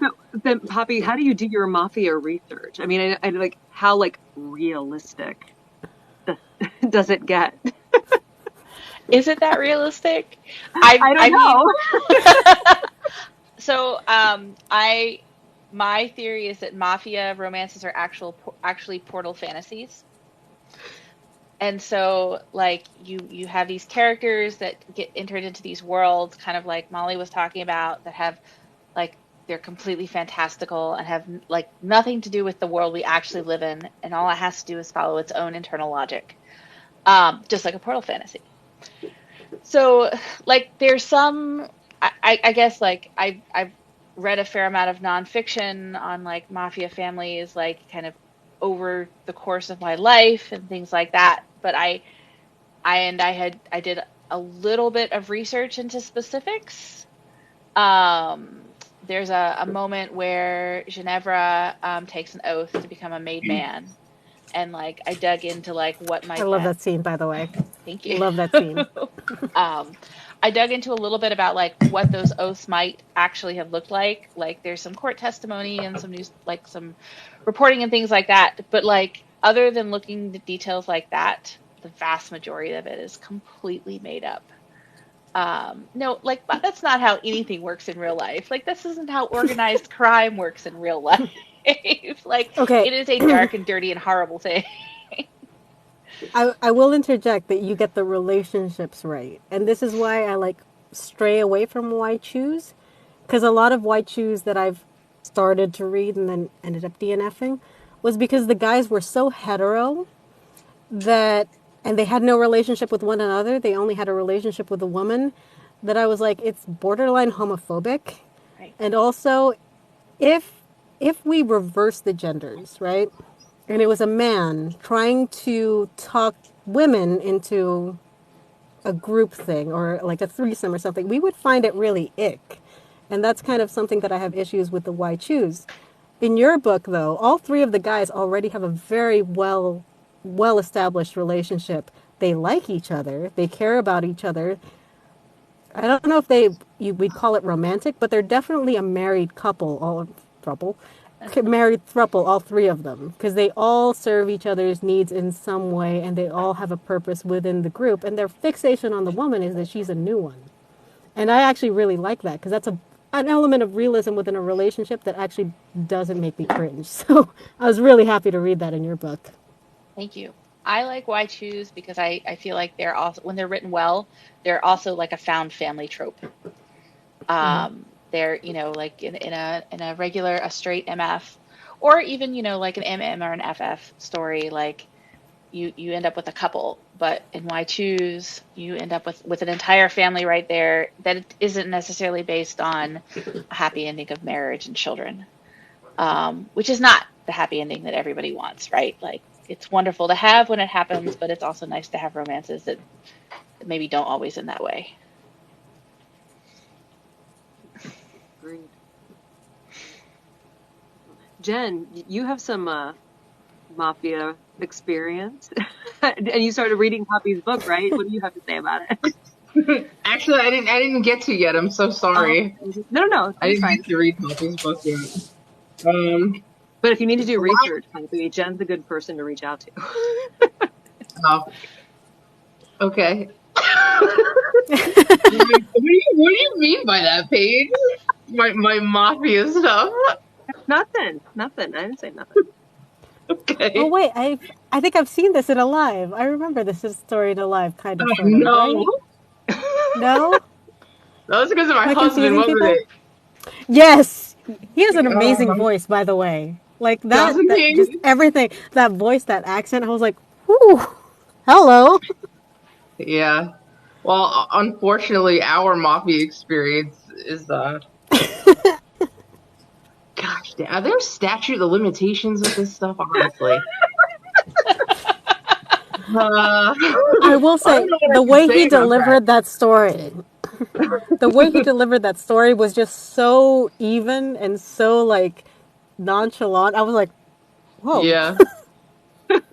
[SPEAKER 1] So then, Poppy, how do you do your mafia research? I mean, I like how like realistic does, does it get?
[SPEAKER 5] Is it that realistic?
[SPEAKER 1] I don't
[SPEAKER 5] I mean,
[SPEAKER 1] know.
[SPEAKER 5] so I my theory is that mafia romances are actually portal fantasies. And so like you have these characters that get entered into these worlds, kind of like Molly was talking about, that have like they're completely fantastical and have like nothing to do with the world we actually live in, and all it has to do is follow its own internal logic, just like a portal fantasy. So like there's some I guess like I've read a fair amount of nonfiction on like mafia families, like kind of over the course of my life and things like that. But I did a little bit of research into specifics. There's a moment where Ginevra takes an oath to become a made man, and like I dug into like what
[SPEAKER 4] I
[SPEAKER 5] might
[SPEAKER 4] love
[SPEAKER 5] that.
[SPEAKER 4] that scene, by the way.
[SPEAKER 5] Thank you.
[SPEAKER 4] Love that scene.
[SPEAKER 5] um, I dug into a little bit about like what those oaths might actually have looked like. Like there's some court testimony and some news, like some reporting and things like that. But like other than looking into details like that, the vast majority of it is completely made up. No, like that's not how anything works in real life. Like this isn't how organized crime works in real life. Like
[SPEAKER 4] Okay,
[SPEAKER 5] it is a dark and dirty and horrible thing.
[SPEAKER 4] I will interject that you get the relationships right. And this is why I like stray away from white shoes. Because a lot of white shoes that I've started to read and then ended up DNFing was because the guys were so hetero that, and they had no relationship with one another, they only had a relationship with a woman, that I was like, it's borderline homophobic.
[SPEAKER 5] Right.
[SPEAKER 4] And also, if we reverse the genders, right? And it was a man trying to talk women into a group thing or like a threesome or something, we would find it really ick. And that's kind of something that I have issues with the why choose. In your book, though, all three of the guys already have a very well established relationship. They like each other. They care about each other. I don't know if we'd call it romantic, but they're definitely a married couple, all throuple, married throuple, all three of them, because they all serve each other's needs in some way, and they all have a purpose within the group. And their fixation on the woman is that she's a new one, and I actually really like that because that's an element of realism within a relationship that actually doesn't make me cringe. So I was really happy to read that in your book.
[SPEAKER 5] Thank you. I like why choose because I feel like they're also when they're written well, they're also like a found family trope. They're, like in a regular a straight MF or even, like an MM or an FF story, like you end up with a couple, but in Why Choose, you end up with an entire family right there that isn't necessarily based on a happy ending of marriage and children, which is not the happy ending that everybody wants, right? Like it's wonderful to have when it happens, but it's also nice to have romances that maybe don't always end that way.
[SPEAKER 1] Agreed. Jen, you have some mafia experience, and you started reading Poppy's book, right? What do you have to say about it?
[SPEAKER 2] Actually, I didn't get to yet. I'm so sorry.
[SPEAKER 1] No,
[SPEAKER 2] I
[SPEAKER 1] that's
[SPEAKER 2] didn't
[SPEAKER 1] fine.
[SPEAKER 2] get to read Poppy's book yet.
[SPEAKER 1] But if you need to do
[SPEAKER 2] Why?
[SPEAKER 1] research, Poppy, Jen's a good person to reach out to.
[SPEAKER 2] Oh, okay. What do you mean by that, Paige? My mafia stuff.
[SPEAKER 1] Nothing. I didn't say nothing.
[SPEAKER 2] Okay.
[SPEAKER 4] Oh wait, I think I've seen this in Alive. I remember this is story in Alive, kind of,
[SPEAKER 2] Oh,
[SPEAKER 4] sort of,
[SPEAKER 2] no.
[SPEAKER 4] right? No?
[SPEAKER 2] That was because of my
[SPEAKER 4] Am I
[SPEAKER 2] husband,
[SPEAKER 4] confusing
[SPEAKER 2] wasn't
[SPEAKER 4] people?
[SPEAKER 2] it?
[SPEAKER 4] Yes, he has an amazing voice, by the way. Like that,
[SPEAKER 2] Doesn't
[SPEAKER 4] that just
[SPEAKER 2] he?
[SPEAKER 4] everything, that voice, that accent. I was like, whoo, hello.
[SPEAKER 2] Yeah. Well, unfortunately, our mafia experience is gosh, are there statute of limitations with this stuff? Honestly,
[SPEAKER 4] I will
[SPEAKER 2] I don't
[SPEAKER 4] say
[SPEAKER 2] know what I
[SPEAKER 4] the
[SPEAKER 2] can
[SPEAKER 4] way
[SPEAKER 2] say
[SPEAKER 4] he
[SPEAKER 2] about that.
[SPEAKER 4] delivered that story, the way he delivered that story was just so even and so like nonchalant. I was like, whoa.
[SPEAKER 2] Yeah,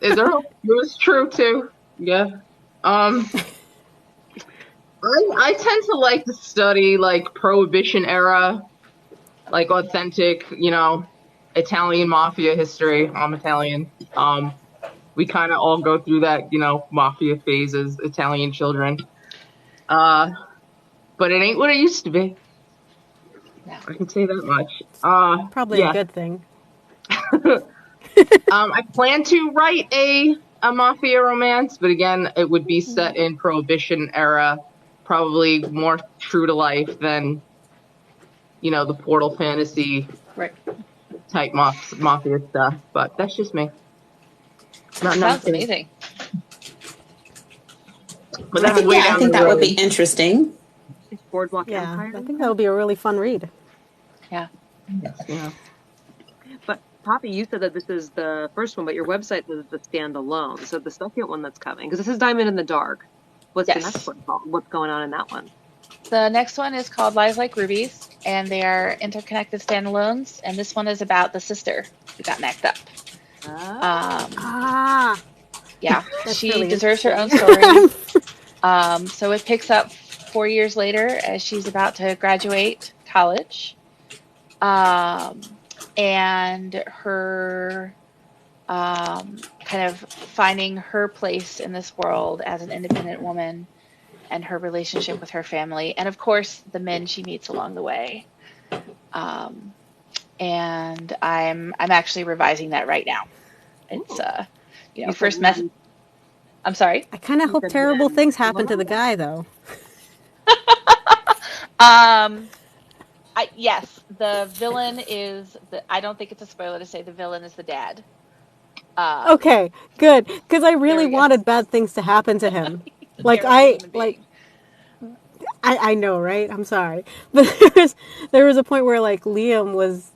[SPEAKER 2] it was true too. Yeah. Um, I tend to like to study like Prohibition era, like authentic, Italian mafia history. I'm Italian. We kind of all go through that, mafia phase as Italian children. Uh, but it ain't what it used to be.
[SPEAKER 5] No.
[SPEAKER 2] I can say that much.
[SPEAKER 4] Probably a
[SPEAKER 2] Yeah.
[SPEAKER 4] good thing.
[SPEAKER 2] I plan to write a mafia romance, but again, it would be set in Prohibition era, probably more true to life than, the Portal fantasy
[SPEAKER 5] Right.
[SPEAKER 2] type mafia stuff. But that's just me. Not
[SPEAKER 5] Sounds
[SPEAKER 2] nothing.
[SPEAKER 5] amazing.
[SPEAKER 2] But
[SPEAKER 3] I
[SPEAKER 2] that's
[SPEAKER 3] think,
[SPEAKER 2] way
[SPEAKER 3] yeah, I
[SPEAKER 2] down
[SPEAKER 3] think
[SPEAKER 2] the
[SPEAKER 3] that would be
[SPEAKER 2] road.
[SPEAKER 3] interesting.
[SPEAKER 1] It's Boardwalk
[SPEAKER 4] Yeah,
[SPEAKER 1] Empire.
[SPEAKER 4] I think that'll be a really fun read.
[SPEAKER 5] Yeah.
[SPEAKER 2] Yeah.
[SPEAKER 1] But Poppy, you said that this is the first one, but your website says it's a standalone. So the second one that's coming, because this is Diamond in the Dark. What's the next
[SPEAKER 5] Yes.
[SPEAKER 1] one called? What's going on in that one?
[SPEAKER 5] The next one is called Lies Like Rubies, and they are interconnected standalones. And this one is about the sister who got knocked up. Um,
[SPEAKER 4] Ah,
[SPEAKER 5] yeah,
[SPEAKER 4] that's
[SPEAKER 5] she
[SPEAKER 4] really
[SPEAKER 5] deserves her own
[SPEAKER 4] interesting.
[SPEAKER 5] story. So it picks up 4 years later as she's about to graduate college, um, and her kind of finding her place in this world as an independent woman and her relationship with her family, and of course the men she meets along the way. Um, and I'm actually revising that right now. It's
[SPEAKER 1] Ooh. You said
[SPEAKER 5] first method.
[SPEAKER 1] men.
[SPEAKER 5] I'm sorry.
[SPEAKER 4] I kind of
[SPEAKER 1] You
[SPEAKER 4] hope
[SPEAKER 1] said
[SPEAKER 4] terrible
[SPEAKER 1] men.
[SPEAKER 4] things happen to the
[SPEAKER 1] Plural?
[SPEAKER 4] guy, though.
[SPEAKER 5] Um, yes, the villain is the. I don't think it's a spoiler to say the villain is the dad. Um,
[SPEAKER 4] Okay, good, because I really
[SPEAKER 5] very
[SPEAKER 4] wanted bad things to happen to him.
[SPEAKER 5] he's a
[SPEAKER 4] Like
[SPEAKER 5] terrible human being.
[SPEAKER 4] I know, right? I'm sorry, but there was a point where like Liam was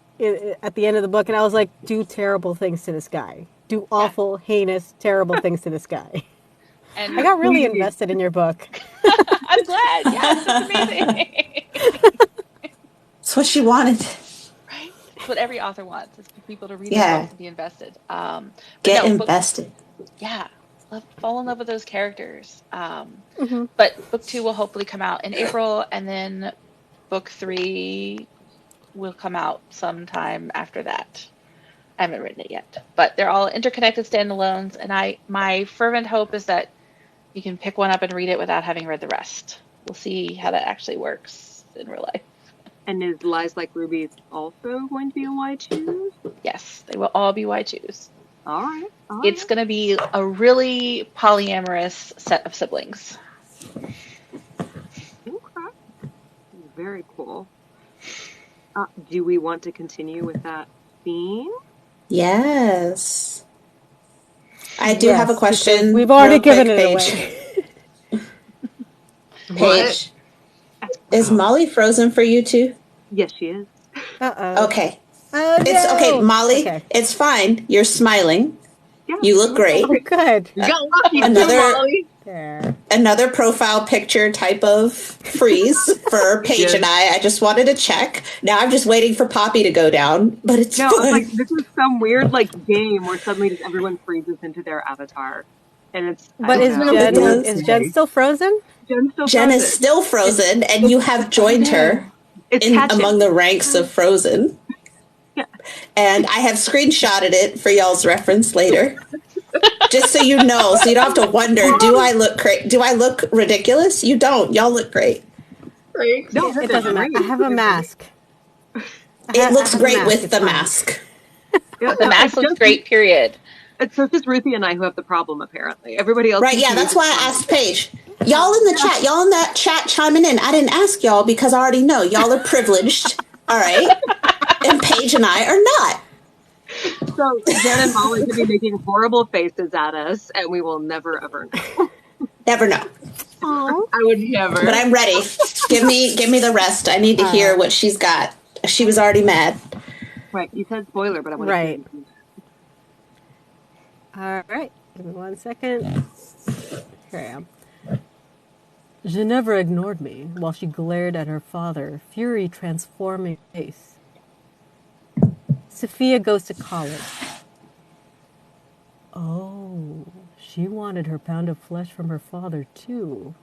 [SPEAKER 4] at the end of the book, and I was like, do terrible things to this guy, do
[SPEAKER 5] Yeah,
[SPEAKER 4] awful, heinous, terrible things to this guy. I
[SPEAKER 5] and
[SPEAKER 4] got really
[SPEAKER 2] Please.
[SPEAKER 4] invested in your book.
[SPEAKER 5] I'm glad. Yes, it's amazing.
[SPEAKER 3] It's what she wanted.
[SPEAKER 5] Right? It's what every author wants is for people to read their
[SPEAKER 3] Yeah,
[SPEAKER 5] books and be invested. But
[SPEAKER 3] get
[SPEAKER 5] no,
[SPEAKER 3] invested.
[SPEAKER 5] yeah, fall in love with those characters. But book two will hopefully come out in April, and then book three will come out sometime after that. I haven't written it yet, but they're all interconnected standalones, and my fervent hope is that you can pick one up and read it without having read the rest. We'll see how that actually works in real life.
[SPEAKER 1] And is Lies Like Rubies also going to be a Why Choose?
[SPEAKER 5] Yes, they will all be why choose.
[SPEAKER 1] All right.
[SPEAKER 5] It's going to be a really polyamorous set of siblings.
[SPEAKER 1] Okay. Very cool. Do we want to continue with that theme?
[SPEAKER 3] Yes. I do have a
[SPEAKER 4] Yes,
[SPEAKER 3] question.
[SPEAKER 4] because we've already
[SPEAKER 3] real quick,
[SPEAKER 4] given it
[SPEAKER 3] Paige.
[SPEAKER 4] away.
[SPEAKER 3] Paige, is Molly frozen for you too?
[SPEAKER 1] Yes, she is.
[SPEAKER 4] Uh-oh.
[SPEAKER 3] Okay.
[SPEAKER 4] Oh,
[SPEAKER 3] It's okay,
[SPEAKER 4] no!
[SPEAKER 3] Molly.
[SPEAKER 4] Okay.
[SPEAKER 3] It's fine. You're smiling.
[SPEAKER 1] Yeah,
[SPEAKER 3] You look
[SPEAKER 1] it looks
[SPEAKER 3] great.
[SPEAKER 4] Oh,
[SPEAKER 1] great.
[SPEAKER 4] good.
[SPEAKER 2] You got lucky too,
[SPEAKER 3] Another
[SPEAKER 2] Molly.
[SPEAKER 4] There.
[SPEAKER 3] another profile picture type of freeze for Paige
[SPEAKER 2] Yes.
[SPEAKER 3] and I just wanted to check. Now I'm just waiting for Poppy to go down, but it's
[SPEAKER 1] No, it's like
[SPEAKER 3] fine.
[SPEAKER 1] this is some weird like game where suddenly just everyone freezes into their avatar, and it's I
[SPEAKER 4] But
[SPEAKER 1] don't
[SPEAKER 4] is
[SPEAKER 1] know.
[SPEAKER 3] It
[SPEAKER 4] Jen
[SPEAKER 3] does.
[SPEAKER 4] is Jen still frozen?
[SPEAKER 1] Jen's still
[SPEAKER 3] Jen is
[SPEAKER 1] frozen.
[SPEAKER 3] still frozen, and you have joined her
[SPEAKER 1] It's
[SPEAKER 3] in
[SPEAKER 1] catching.
[SPEAKER 3] among the ranks of frozen.
[SPEAKER 1] Yeah.
[SPEAKER 3] And I have screenshotted it for y'all's reference later. Just so you know, so you don't have to wonder, do I look ridiculous? You don't. Y'all look great.
[SPEAKER 2] Thanks.
[SPEAKER 1] No,
[SPEAKER 4] It
[SPEAKER 1] this is
[SPEAKER 4] doesn't matter.
[SPEAKER 1] great.
[SPEAKER 4] I have a mask.
[SPEAKER 3] It looks
[SPEAKER 4] have a
[SPEAKER 3] great
[SPEAKER 4] mask.
[SPEAKER 3] with
[SPEAKER 4] It's
[SPEAKER 3] the
[SPEAKER 4] fine.
[SPEAKER 3] mask.
[SPEAKER 1] Yeah,
[SPEAKER 5] The
[SPEAKER 1] no,
[SPEAKER 5] mask looks great, period.
[SPEAKER 1] It's just Ruthie and I who have the problem, apparently. Everybody else
[SPEAKER 3] Right,
[SPEAKER 1] seems
[SPEAKER 3] yeah,
[SPEAKER 1] to be
[SPEAKER 3] that's
[SPEAKER 1] just
[SPEAKER 3] why I
[SPEAKER 1] fine.
[SPEAKER 3] asked Paige. Y'all in the chat, y'all in that chat chiming in. I didn't ask y'all because I already know y'all are privileged. All right. And Paige and I are not.
[SPEAKER 1] So Jen and Molly could be making horrible faces at us, and we will never ever know.
[SPEAKER 3] Never know.
[SPEAKER 4] Oh.
[SPEAKER 2] I would never.
[SPEAKER 3] But I'm ready. Give me the rest. I need to hear what she's got. She was already mad.
[SPEAKER 1] Right, you said spoiler, but I want to hear
[SPEAKER 4] Right.
[SPEAKER 1] you.
[SPEAKER 4] All right. Give me 1 second. Here I am. She never ignored me while she glared at her father, fury transforming her face. Sophia goes to college. Oh, she wanted her pound of flesh from her father, too.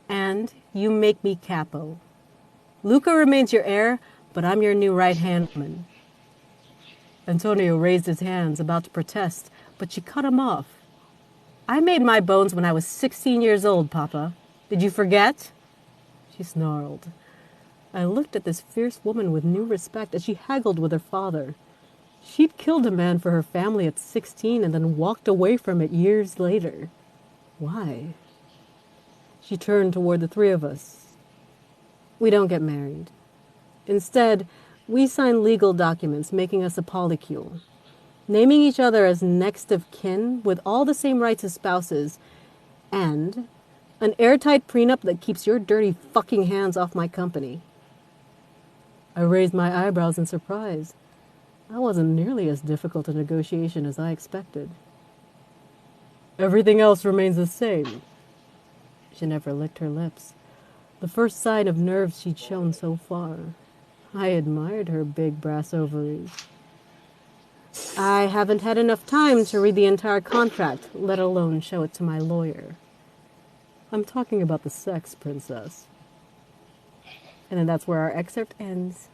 [SPEAKER 4] And you make me capo. Luca remains your heir, but I'm your new right-hand man. Antonio raised his hands, about to protest, but she cut him off. I made my bones when I was 16 years old, Papa. Did you forget? She snarled. I looked at this fierce woman with new respect as she haggled with her father. She'd killed a man for her family at 16 and then walked away from it years later. Why? She turned toward the three of us. We don't get married. Instead, we sign legal documents making us a polycule, naming each other as next of kin with all the same rights as spouses, and an airtight prenup that keeps your dirty fucking hands off my company. I raised my eyebrows in surprise. That wasn't nearly as difficult a negotiation as I expected. Everything else remains the same. She never licked her lips, the first sign of nerves she'd shown so far. I admired her big brass ovaries. I haven't had enough time to read the entire contract, let alone show it to my lawyer. I'm talking about the sex, princess. And then that's where our excerpt ends.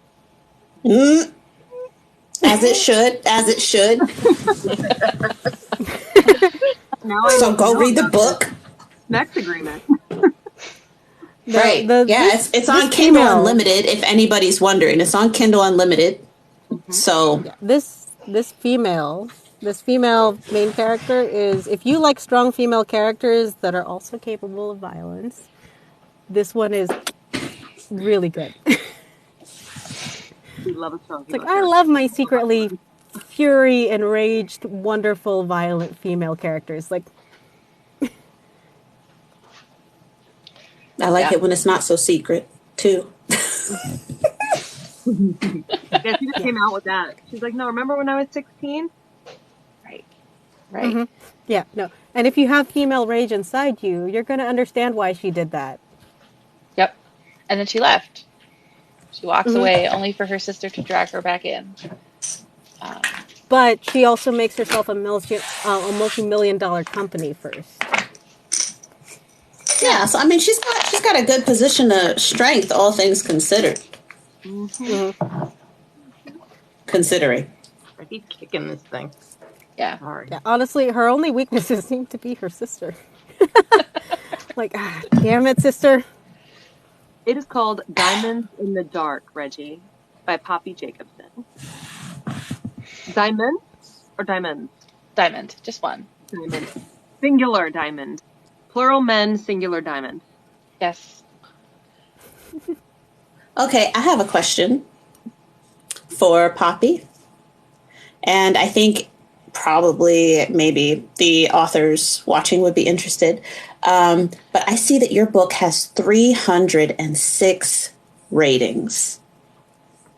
[SPEAKER 3] As it should, as it should.
[SPEAKER 1] Now I
[SPEAKER 3] So
[SPEAKER 1] need to
[SPEAKER 3] go
[SPEAKER 1] know
[SPEAKER 3] read the
[SPEAKER 1] about this
[SPEAKER 3] book.
[SPEAKER 1] next agreement.
[SPEAKER 3] Right. Yeah, it's on Kindle
[SPEAKER 4] female,
[SPEAKER 3] Unlimited, if anybody's wondering. It's on Kindle Unlimited. So
[SPEAKER 4] this female main character is, if you like strong female characters that are also capable of violence, this one is really good.
[SPEAKER 1] We love a strong
[SPEAKER 4] It's like,
[SPEAKER 1] female
[SPEAKER 4] I
[SPEAKER 1] character.
[SPEAKER 4] love my secretly fury enraged, wonderful, violent female characters. Like,
[SPEAKER 3] I like it when it's not so secret, too.
[SPEAKER 1] Yeah, she just came out with that. She's like, no, remember when I was 16?
[SPEAKER 5] Right. Right.
[SPEAKER 4] yeah, no. And if you have female rage inside you, you're going to understand why she did that.
[SPEAKER 5] Yep. And then she left. She walks away only for her sister to drag her back in.
[SPEAKER 4] But she also makes herself a multi-million-dollar company first.
[SPEAKER 3] Yeah, so I mean, she's got a good position of strength, all things considered. Considering.
[SPEAKER 2] I keep kicking this thing.
[SPEAKER 5] Yeah.
[SPEAKER 2] Sorry.
[SPEAKER 4] Yeah, honestly, her only weaknesses seem to be her sister. Like, damn it, sister.
[SPEAKER 1] It is called Diamonds in the Dark, Reggie, by Poppy Jacobson. Diamond or diamonds?
[SPEAKER 5] Diamond. Just one.
[SPEAKER 1] Diamond. Singular diamond. Plural men, singular diamond.
[SPEAKER 5] Yes.
[SPEAKER 3] Okay, I have a question for Poppy. And I think probably maybe the authors watching would be interested. But I see that your book has 306 ratings.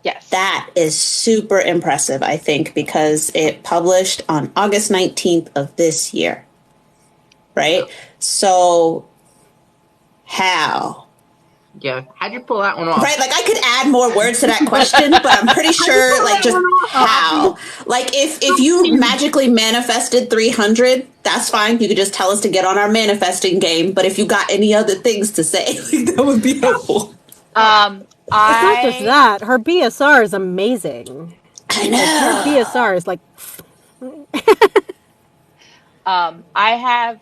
[SPEAKER 5] Yes.
[SPEAKER 3] That is super impressive, I think, because it published on August 19th of this year. Right? So, how?
[SPEAKER 2] Yeah. How'd you pull that one off?
[SPEAKER 3] Right, like I could add more words to that question, but I'm pretty sure, like, just how. Like, if you magically manifested 300, that's fine. You could just tell us to get on our manifesting game. But if you got any other things to say, that would be helpful.
[SPEAKER 4] It's not just that. Her BSR is amazing.
[SPEAKER 3] I
[SPEAKER 4] Like, her
[SPEAKER 3] know.
[SPEAKER 4] BSR is like,
[SPEAKER 5] I have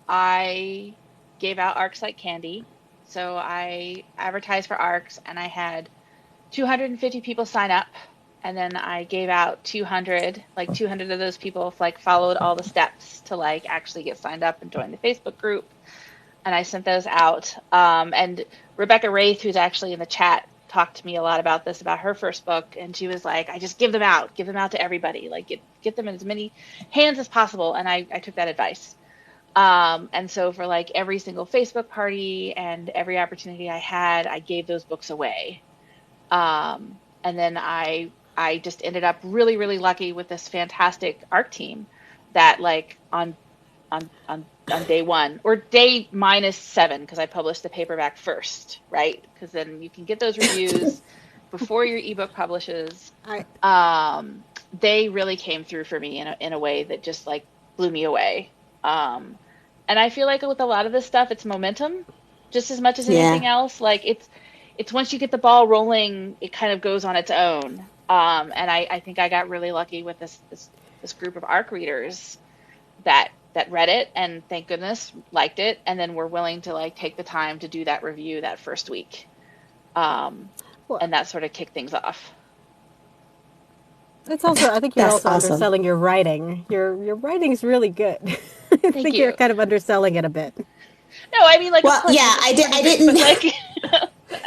[SPEAKER 5] I gave out ARCs like candy. So I advertised for ARCs and I had 250 people sign up. And then I gave out 200, like 200 of those people like followed all the steps to like actually get signed up and join the Facebook group. And I sent those out. And Rebecca Wraith, who's actually in the chat, talked to me a lot about this, about her first book. And she was like, I just give them out to everybody, like get them in as many hands as possible. And I took that advice. And so for like every single Facebook party and every opportunity I had, I gave those books away. And then I just ended up really, really lucky with this fantastic ARC team that like on day one or day -7, because I published the paperback first, right? Because then you can get those reviews before your ebook publishes. They really came through for me in a way that just like blew me away. And I feel like with a lot of this stuff, it's momentum just as much as anything else. Like it's once you get the ball rolling, it kind of goes on its own. And I think I got really lucky with this group of ARC readers that read it and thank goodness liked it, and then were willing to like take the time to do that review that first week. And that sort of kicked things off.
[SPEAKER 4] it's also, I think you're
[SPEAKER 3] That's
[SPEAKER 4] also
[SPEAKER 3] awesome.
[SPEAKER 4] underselling your writing. Your writing's really good. I think
[SPEAKER 5] you.
[SPEAKER 4] you're kind of underselling it a bit.
[SPEAKER 5] No, I mean, like,
[SPEAKER 3] Well,
[SPEAKER 5] of course,
[SPEAKER 3] yeah, I didn't.
[SPEAKER 5] but like,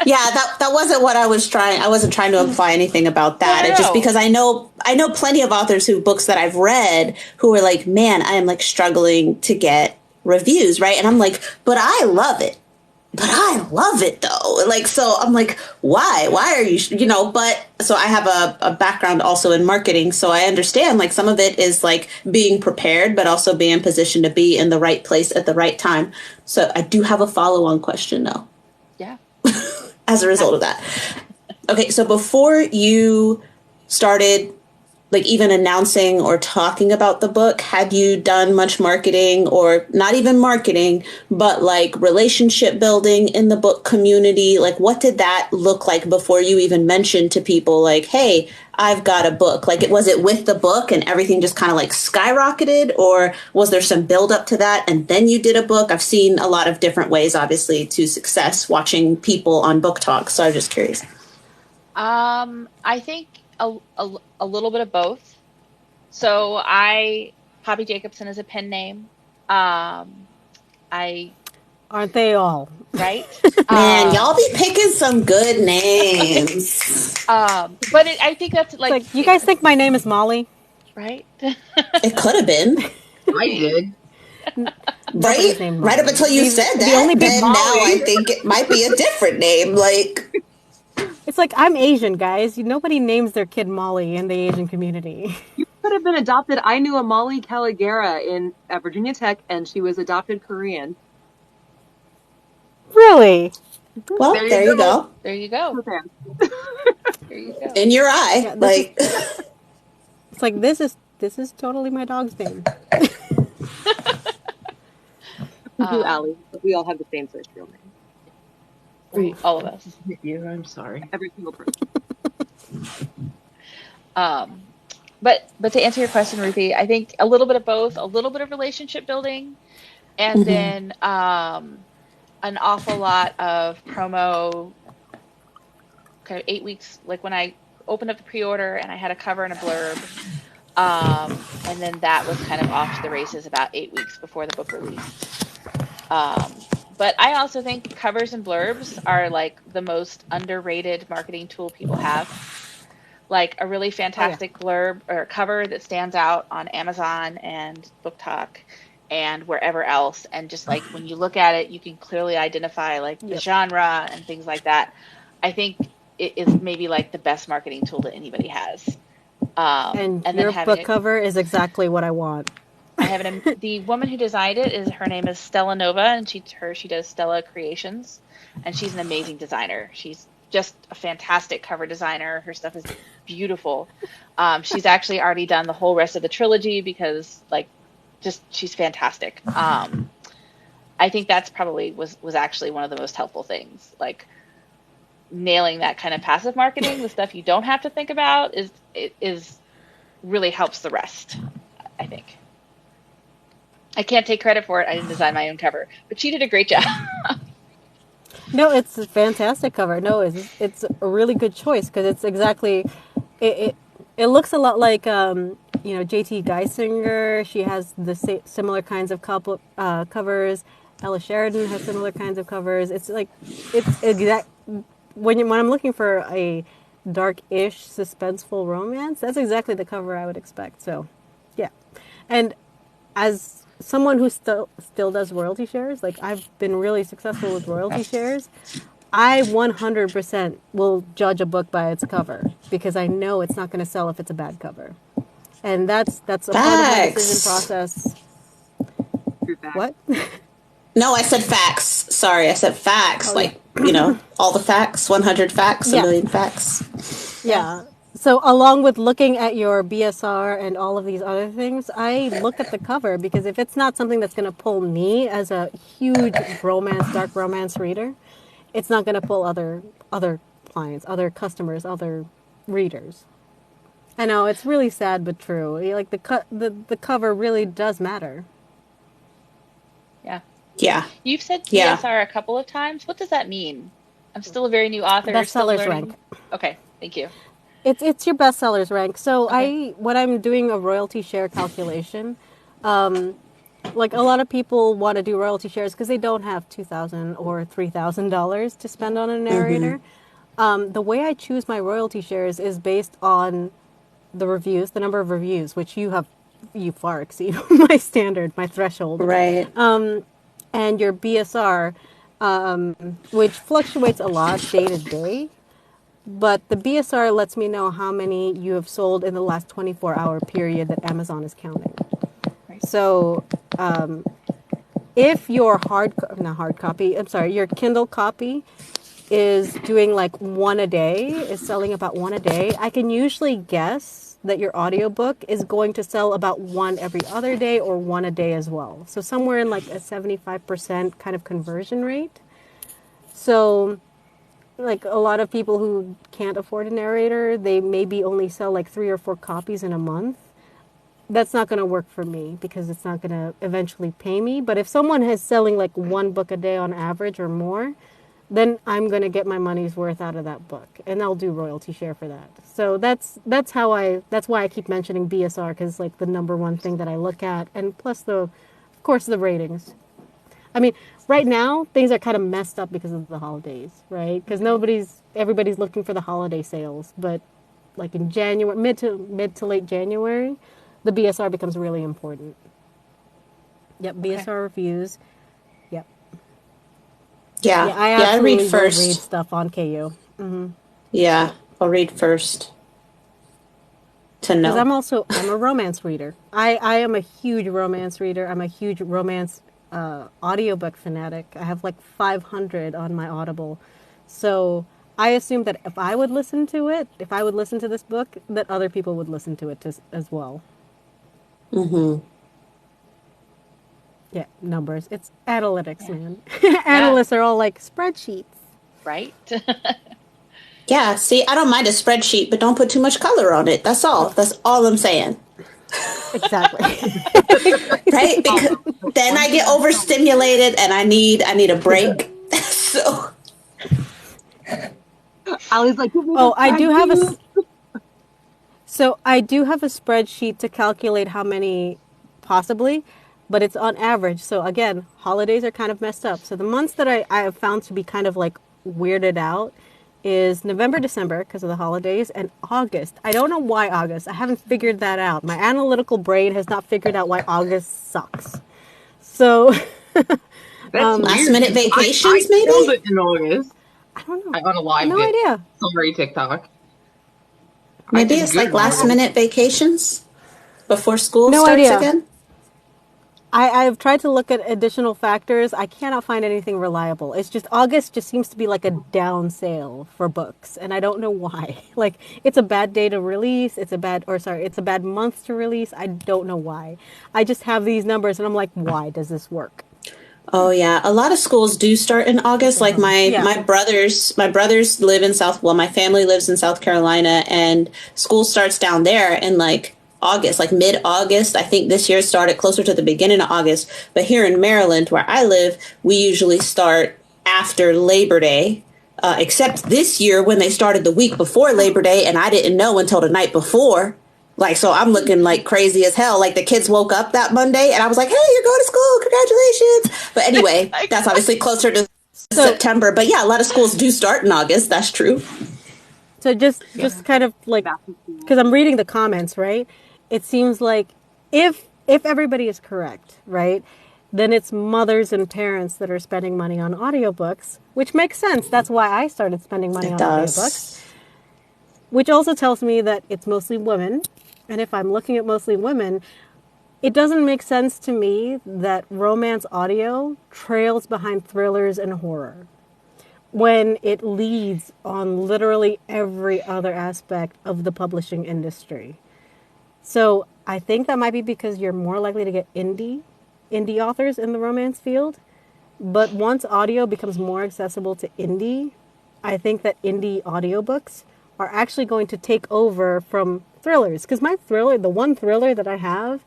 [SPEAKER 3] Yeah, that wasn't what I was trying. I wasn't trying to imply anything about that.
[SPEAKER 5] No.
[SPEAKER 3] It's just because I know plenty of authors who books that I've read who are like, man, I am like struggling to get reviews, right? And I'm like, but I love it. But I love it though. Like, so I'm like, why? Why are you, but so I have a background also in marketing. So I understand like some of it is like being prepared, but also being in position to be in the right place at the right time. So I do have a follow-on question though.
[SPEAKER 5] Yeah.
[SPEAKER 3] As a result of that. Okay, so before you started like even announcing or talking about the book, had you done much marketing, or not even marketing, but like relationship building in the book community? Like what did that look like before you even mentioned to people like, hey, I've got a book? Like was it with the book and everything just kind of like skyrocketed, or was there some build up to that and then you did a book? I've seen a lot of different ways, obviously, to success watching people on book talk. So I'm just curious.
[SPEAKER 5] I think a little bit of both. So Poppy Jacobson is a pen name.
[SPEAKER 4] Aren't they all?
[SPEAKER 5] Right?
[SPEAKER 3] Man, y'all be picking some good names.
[SPEAKER 5] But I think that's
[SPEAKER 4] Like, you guys think my name is Molly?
[SPEAKER 5] Right?
[SPEAKER 3] It could have been.
[SPEAKER 2] I did.
[SPEAKER 3] Right? Right up until you said that.
[SPEAKER 4] only big
[SPEAKER 3] then
[SPEAKER 4] Molly.
[SPEAKER 3] now I think it might be a different name. Like,
[SPEAKER 4] It's like, I'm Asian, guys. Nobody names their kid Molly in the Asian community.
[SPEAKER 1] You could have been adopted. I knew a Molly Caligera at Virginia Tech, and she was adopted Korean.
[SPEAKER 4] Really?
[SPEAKER 3] well, there you go.
[SPEAKER 5] There you go.
[SPEAKER 1] Okay.
[SPEAKER 5] There you go.
[SPEAKER 3] In your eye.
[SPEAKER 4] Yeah,
[SPEAKER 3] like,
[SPEAKER 4] It's like, this is totally my dog's name.
[SPEAKER 1] We do, Allie. We all have the same first real name.
[SPEAKER 5] Right. All of us.
[SPEAKER 2] You, I'm sorry.
[SPEAKER 1] Every single person.
[SPEAKER 5] But to answer your question, Ruthie, I think a little bit of both, a little bit of relationship building, and then an awful lot of promo, kind of 8 weeks, like when I opened up the pre-order and I had a cover and a blurb, and then that was kind of off to the races about 8 weeks before the book released. But I also think covers and blurbs are like the most underrated marketing tool people have. like a really
[SPEAKER 4] Oh yeah.
[SPEAKER 5] fantastic blurb or cover that stands out on Amazon and Book Talk and wherever else. And just like when you look at it, you can clearly identify like the
[SPEAKER 4] Yep.
[SPEAKER 5] genre and things like that. I think it is maybe like the best marketing tool that anybody has.
[SPEAKER 4] And
[SPEAKER 5] And then
[SPEAKER 4] your
[SPEAKER 5] having
[SPEAKER 4] book
[SPEAKER 5] it,
[SPEAKER 4] cover is exactly what I want.
[SPEAKER 5] I have the woman who designed it is her name is Stella Nova, and she does Stella Creations, and she's an amazing designer. She's just a fantastic cover designer. Her stuff is beautiful. She's actually already done the whole rest of the trilogy because like just she's fantastic. I think that's probably was actually one of the most helpful things. Like nailing that kind of passive marketing, the stuff you don't have to think about is really helps the rest, I think. I can't take credit for it. I didn't design my own cover, but she did a great job.
[SPEAKER 4] No, it's a fantastic cover. No, it's a really good choice because it's exactly it, it. It looks a lot like JT Geisinger. She has the similar kinds of covers. Ella Sheridan has similar kinds of covers. It's like it's exact when I'm looking for a dark-ish suspenseful romance. That's exactly the cover I would expect. So, yeah, and as someone who still does royalty shares, like I've been really successful with royalty shares, I 100% will judge a book by its cover because I know it's not going to sell if it's a bad cover. And that's a part of my decision
[SPEAKER 3] Facts.
[SPEAKER 4] process.
[SPEAKER 1] True fact.
[SPEAKER 4] What?
[SPEAKER 3] No, I said facts. Sorry, I said facts.
[SPEAKER 4] Oh yeah.
[SPEAKER 3] Like, all the facts, 100 facts, a
[SPEAKER 4] Yeah.
[SPEAKER 3] million facts.
[SPEAKER 4] Yeah. So along with looking at your BSR and all of these other things, I look at the cover because if it's not something that's going to pull me as a huge dark romance reader, it's not going to pull other clients, other customers, other readers. I know it's really sad but true. Like the cover really does matter.
[SPEAKER 5] Yeah.
[SPEAKER 3] Yeah.
[SPEAKER 5] You've said
[SPEAKER 3] Yeah.
[SPEAKER 5] BSR a couple of times. What does that mean? I'm still a very new author, still
[SPEAKER 4] Bestsellers rank.
[SPEAKER 5] learning. Okay, thank you.
[SPEAKER 4] It's your bestsellers rank. So
[SPEAKER 5] Okay.
[SPEAKER 4] when I'm doing a royalty share calculation, like a lot of people want to do royalty shares because they don't have $2,000 or $3,000 to spend on a narrator. The way I choose my royalty shares is based on the reviews, the number of reviews, which you far exceed my standard, my threshold,
[SPEAKER 3] Right.
[SPEAKER 4] and your BSR, which fluctuates a lot day to day. But the BSR lets me know how many you have sold in the last 24-hour period that Amazon is counting.
[SPEAKER 5] Right.
[SPEAKER 4] So if your not hard copy, I'm sorry, your Kindle copy is doing like one a day, is selling about one a day, I can usually guess that your audiobook is going to sell about one every other day or one a day as well. So somewhere in like a 75% kind of conversion rate. So like a lot of people who can't afford a narrator, they maybe only sell like 3 or 4 copies in a month. That's not going to work for me because it's not going to eventually pay me. But if someone is selling like one book a day on average or more, then I'm going to get my money's worth out of that book, and I'll do royalty share for that. So that's why I keep mentioning BSR because like the number one thing that I look at, and plus of course the ratings. I mean, right now things are kind of messed up because of the holidays, right? Because everybody's looking for the holiday sales, but like in January, mid to late January, the BSR becomes really important. Yep,
[SPEAKER 5] Okay.
[SPEAKER 4] BSR reviews. Yep.
[SPEAKER 3] Yeah.
[SPEAKER 4] Yeah, I
[SPEAKER 3] Yeah, I read
[SPEAKER 4] absolutely will read
[SPEAKER 3] first.
[SPEAKER 4] stuff on KU.
[SPEAKER 3] Yeah, I'll read first to
[SPEAKER 4] Because
[SPEAKER 3] know.
[SPEAKER 4] I'm a romance reader. I am a huge romance reader. I'm a huge romance audiobook fanatic. I have like 500 on my Audible. So I assume that if I would listen to it, if I would listen to this book, that other people would listen to it as well.
[SPEAKER 3] Mm-hmm.
[SPEAKER 4] Yeah, numbers. It's analytics,
[SPEAKER 5] Yeah.
[SPEAKER 4] man.
[SPEAKER 5] Yeah.
[SPEAKER 4] Analysts are all like spreadsheets.
[SPEAKER 5] Right.
[SPEAKER 3] Yeah, see, I don't mind a spreadsheet, but don't put too much color on it. That's all. That's all I'm saying.
[SPEAKER 4] Exactly.
[SPEAKER 3] Right?
[SPEAKER 1] Also,
[SPEAKER 3] Because
[SPEAKER 1] but
[SPEAKER 3] then
[SPEAKER 1] one
[SPEAKER 3] I
[SPEAKER 1] thing
[SPEAKER 3] get
[SPEAKER 1] I will tell you,
[SPEAKER 3] overstimulated and I need a break. So,
[SPEAKER 1] Allie's like, give me the
[SPEAKER 4] Oh,
[SPEAKER 1] spreadsheet.
[SPEAKER 4] I do have a spreadsheet to calculate how many possibly, but it's on average. So again, holidays are kind of messed up. So the months that I have found to be kind of like weirded out is November, December because of the holidays, and August. I don't know why August. I haven't figured that out. My analytical brain has not figured out why August sucks. So
[SPEAKER 2] That's
[SPEAKER 3] Last
[SPEAKER 2] weird.
[SPEAKER 3] minute
[SPEAKER 2] 'Cause I
[SPEAKER 3] vacations,
[SPEAKER 2] killed
[SPEAKER 3] maybe?
[SPEAKER 2] it in August.
[SPEAKER 4] I don't know.
[SPEAKER 2] I unalived
[SPEAKER 4] No
[SPEAKER 2] it.
[SPEAKER 4] idea.
[SPEAKER 2] Sorry, TikTok. I
[SPEAKER 3] Maybe
[SPEAKER 2] did
[SPEAKER 3] it's
[SPEAKER 2] good
[SPEAKER 3] like
[SPEAKER 2] in
[SPEAKER 3] last
[SPEAKER 2] August.
[SPEAKER 3] minute vacations before school
[SPEAKER 4] No
[SPEAKER 3] starts
[SPEAKER 4] idea.
[SPEAKER 3] again.
[SPEAKER 4] I've tried to look at additional factors. I cannot find anything reliable. It's just August just seems to be like a down sale for books, and I don't know why. Like it's a bad day to release. It's a bad month to release. I don't know why. I just have these numbers, and I'm like, why does this work?
[SPEAKER 3] Oh yeah, a lot of schools do start in
[SPEAKER 4] What
[SPEAKER 3] August.
[SPEAKER 4] the
[SPEAKER 3] Like
[SPEAKER 4] hell? Yeah.
[SPEAKER 3] my brothers live in my family lives in South Carolina, and school starts down there in like August, like mid-August. I think this year started closer to the beginning of August. But here in Maryland, where I live, we usually start after Labor Day. Except this year when they started the week before Labor Day, and I didn't know until the night before. Like, so I'm looking like crazy as hell. Like the kids woke up that Monday and I was like, hey, you're going to school. Congratulations. But anyway, that's obviously closer to
[SPEAKER 4] So
[SPEAKER 3] September. But yeah, a lot of schools do start in August. That's true.
[SPEAKER 4] So just kind of like,
[SPEAKER 1] Back to school.
[SPEAKER 4] because I'm reading the comments, right? It seems like if everybody is correct, right, then it's mothers and parents that are spending money on audiobooks, which makes sense. That's why I started spending money
[SPEAKER 3] It
[SPEAKER 4] on audiobooks,
[SPEAKER 3] does.
[SPEAKER 4] which also tells me that it's mostly women. And if I'm looking at mostly women, it doesn't make sense to me that romance audio trails behind thrillers and horror when it leads on literally every other aspect of the publishing industry. So I think that might be because you're more likely to get indie authors in the romance field. But once audio becomes more accessible to indie, I think that indie audiobooks are actually going to take over from thrillers. Because the one thriller that I have,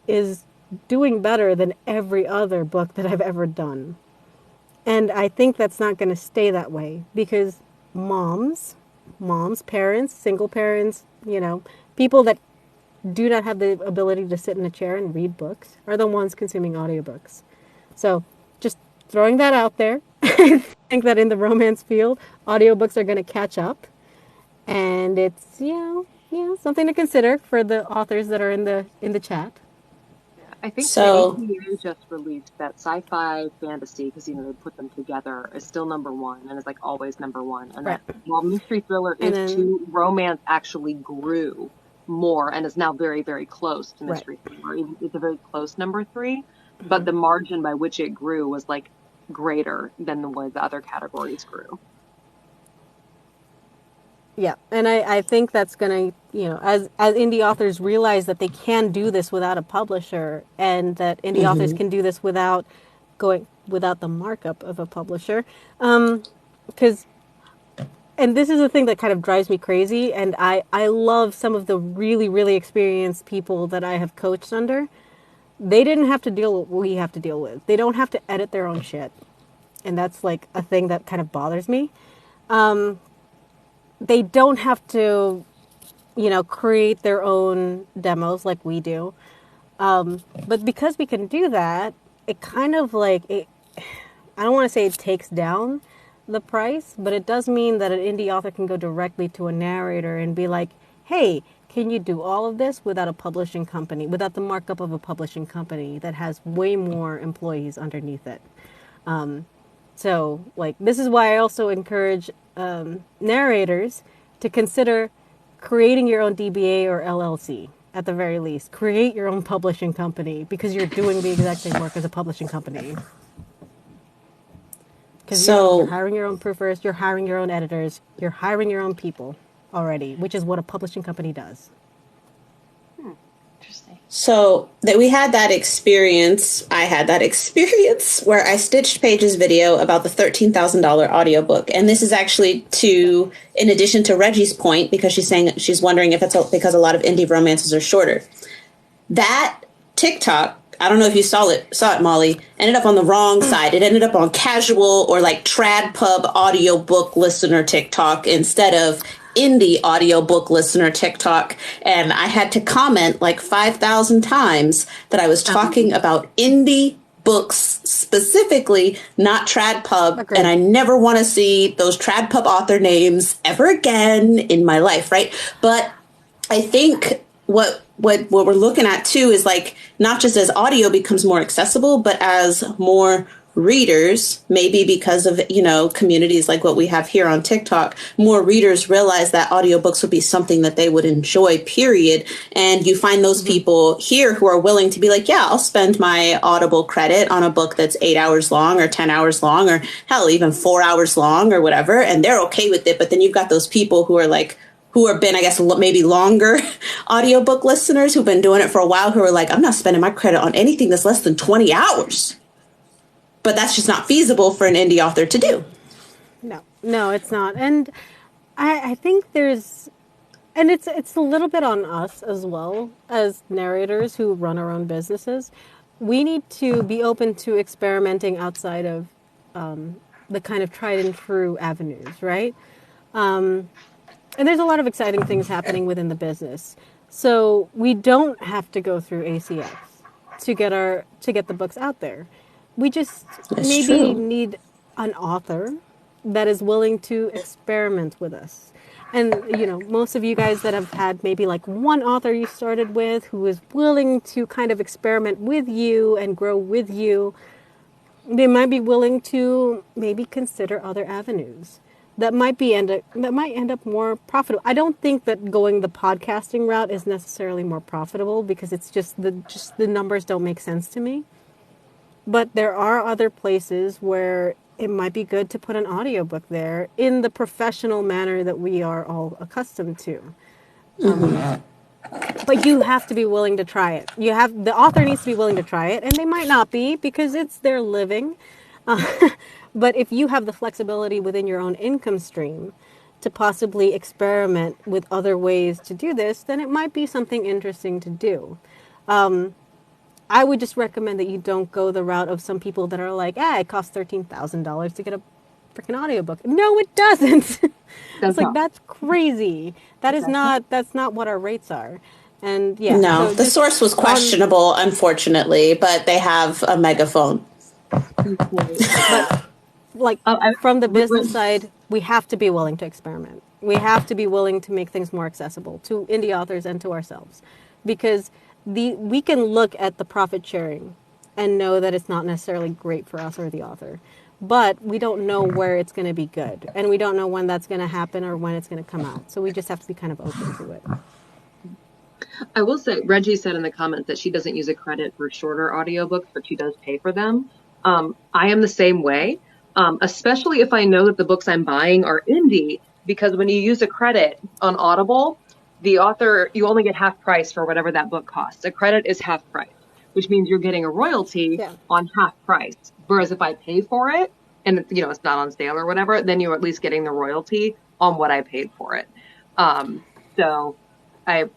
[SPEAKER 4] is doing better than every other book that I've ever done. And I think that's not going to stay that way because moms, parents, single parents, people that do not have the ability to sit in a chair and read books are the ones consuming audiobooks. So just throwing that out there. I think that in the romance field, audiobooks are going to catch up. And it's, something to consider for the authors that are in the chat.
[SPEAKER 1] I think the
[SPEAKER 3] So
[SPEAKER 1] APA just released that sci-fi fantasy because they put them together is still #1 and is like always #1. And
[SPEAKER 4] Right.
[SPEAKER 1] that while mystery thriller
[SPEAKER 4] And
[SPEAKER 1] is
[SPEAKER 4] then,
[SPEAKER 1] too, romance actually grew more and is now very, very close to
[SPEAKER 4] right.
[SPEAKER 1] mystery thriller. It's a very close #3, but the margin by which it grew was like greater than the way the other categories grew.
[SPEAKER 4] Yeah, and I think that's going to, as indie authors realize that they can do this without a publisher and that indie authors can do this without the markup of a publisher. Because, and this is the thing that kind of drives me crazy, and I love some of the really, really experienced people that I have coached under. They didn't have to deal with what we have to deal with. They don't have to edit their own shit. And that's like a thing that kind of bothers me. They don't have to, create their own demos like we do. But because we can do that, it kind of like I don't want to say it takes down the price, but it does mean that an indie author can go directly to a narrator and be like, hey, can you do all of this without a publishing company, without the markup of a publishing company that has way more employees underneath it? So, like, this is why I also encourage narrators to consider creating your own DBA or LLC at the very least. Create your own publishing company because you're doing the exact same work as a publishing company. Because you're
[SPEAKER 3] so
[SPEAKER 4] hiring your own proofers, you're hiring your own editors, you're hiring your own people already, which is what a publishing company does.
[SPEAKER 5] Interesting.
[SPEAKER 3] So that we had that experience, I had that experience where I stitched Paige's video about the $13,000 audiobook. And this is actually in addition to Reggie's point, because she's wondering if it's because a lot of indie romances are shorter. That TikTok, I don't know if you saw it, Molly, ended up on the wrong side. It ended up on casual or like trad pub audiobook listener TikTok instead of indie audiobook listener TikTok. And I had to comment like 5,000 times that I was talking about indie books specifically, not trad pub.
[SPEAKER 4] Agreed.
[SPEAKER 3] And I never want to see those trad pub author names ever again in my life, right? But I think what we're looking at too is like not just as audio becomes more accessible, but as more readers, maybe because of, you know, communities like what we have here on TikTok, more readers realize that audiobooks would be something that they would enjoy, period. And you find those people here who are willing to be like, yeah, I'll spend my Audible credit on a book that's 8 hours long or 10 hours long, or hell, even 4 hours long or whatever. And they're okay with it. But then you've got those people who are like, who have been, I guess, maybe longer audiobook listeners who've been doing it for a while, who are like, I'm not spending my credit on anything that's less than 20 hours. But that's just not feasible for an indie author to do.
[SPEAKER 4] No, it's not. And I think there's, and it's a little bit on us as well as narrators who run our own businesses. We need to be open to experimenting outside of the kind of tried and true avenues, right? And there's a lot of exciting things happening within the business. So we don't have to go through ACX to get the books out there. We just
[SPEAKER 3] That's
[SPEAKER 4] maybe
[SPEAKER 3] true.
[SPEAKER 4] need an author that is willing to experiment with us. And, you know, most of you guys that have had maybe like one author you started with who is willing to kind of experiment with you and grow with you, they might be willing to maybe consider other avenues that might end up more profitable. I don't think that going the podcasting route is necessarily more profitable because it's just the numbers don't make sense to me. But there are other places where it might be good to put an audiobook there in the professional manner that we are all accustomed to. But you have to be willing to try it. The author needs to be willing to try it, and they might not be because it's their living. But if you have the flexibility within your own income stream to possibly experiment with other ways to do this, then it might be something interesting to do. I would just recommend that you don't go the route of some people that are like, it costs $13,000 to get a freaking audiobook. No, it doesn't. It's like, that's crazy. That's not what our rates are. And yeah.
[SPEAKER 3] No,
[SPEAKER 4] so
[SPEAKER 3] the
[SPEAKER 4] just
[SPEAKER 3] source was questionable, unfortunately, but they have a megaphone.
[SPEAKER 4] But like from the business side, we have to be willing to experiment. We have to be willing to make things more accessible to indie authors and to ourselves, because we can look at the profit sharing and know that it's not necessarily great for us or the author, but we don't know where it's going to be good, and we don't know when that's going to happen or when it's going to come out. So we just have to be kind of open to it.
[SPEAKER 1] I will say, Reggie said in the comments that she doesn't use a credit for shorter audiobooks, but she does pay for them. I am the same way, especially if I know that the books I'm buying are indie, because when you use a credit on Audible, the author, you only get half price for whatever that book costs. A credit is half price, which means you're getting a royalty on half price. Whereas if I pay for it and, you know, it's not on sale or whatever, then you're at least getting the royalty on what I paid for it. So I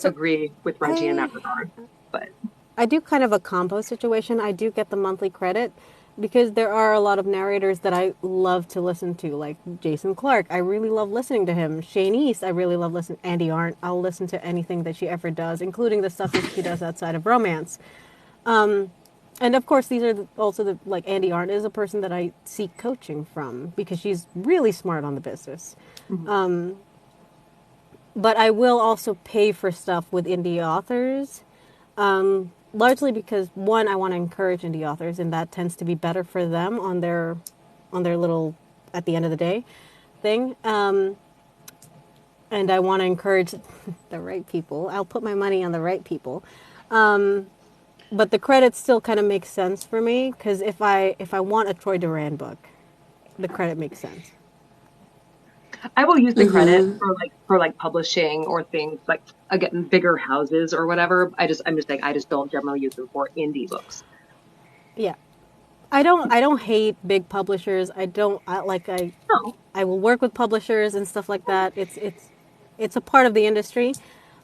[SPEAKER 1] agree with Reggie in that regard. But
[SPEAKER 4] I do kind of a combo situation. I do get the monthly credit because there are a lot of narrators that I love to listen to, like Jason Clark. I really love listening to him. Shane East, I really love listening. Andy Arndt, I'll listen to anything that she ever does, including the stuff that she does outside of romance. And of course, these are also like Andy Arndt is a person that I seek coaching from because she's really smart on the business. Mm-hmm. But I will also pay for stuff with indie authors. Largely because, one, I want to encourage indie authors, and that tends to be better for them on their little, at the end of the day, thing. And I want to encourage the right people. I'll put my money on the right people. But the credit still kind of makes sense for me, because if I want a Troy Duran book, the credit makes sense.
[SPEAKER 1] I will use the credit for publishing or things like, again, bigger houses or whatever. I'm just saying I just don't generally use them for indie books.
[SPEAKER 4] Yeah. I don't hate big publishers. I will work with publishers and stuff like that. It's a part of the industry.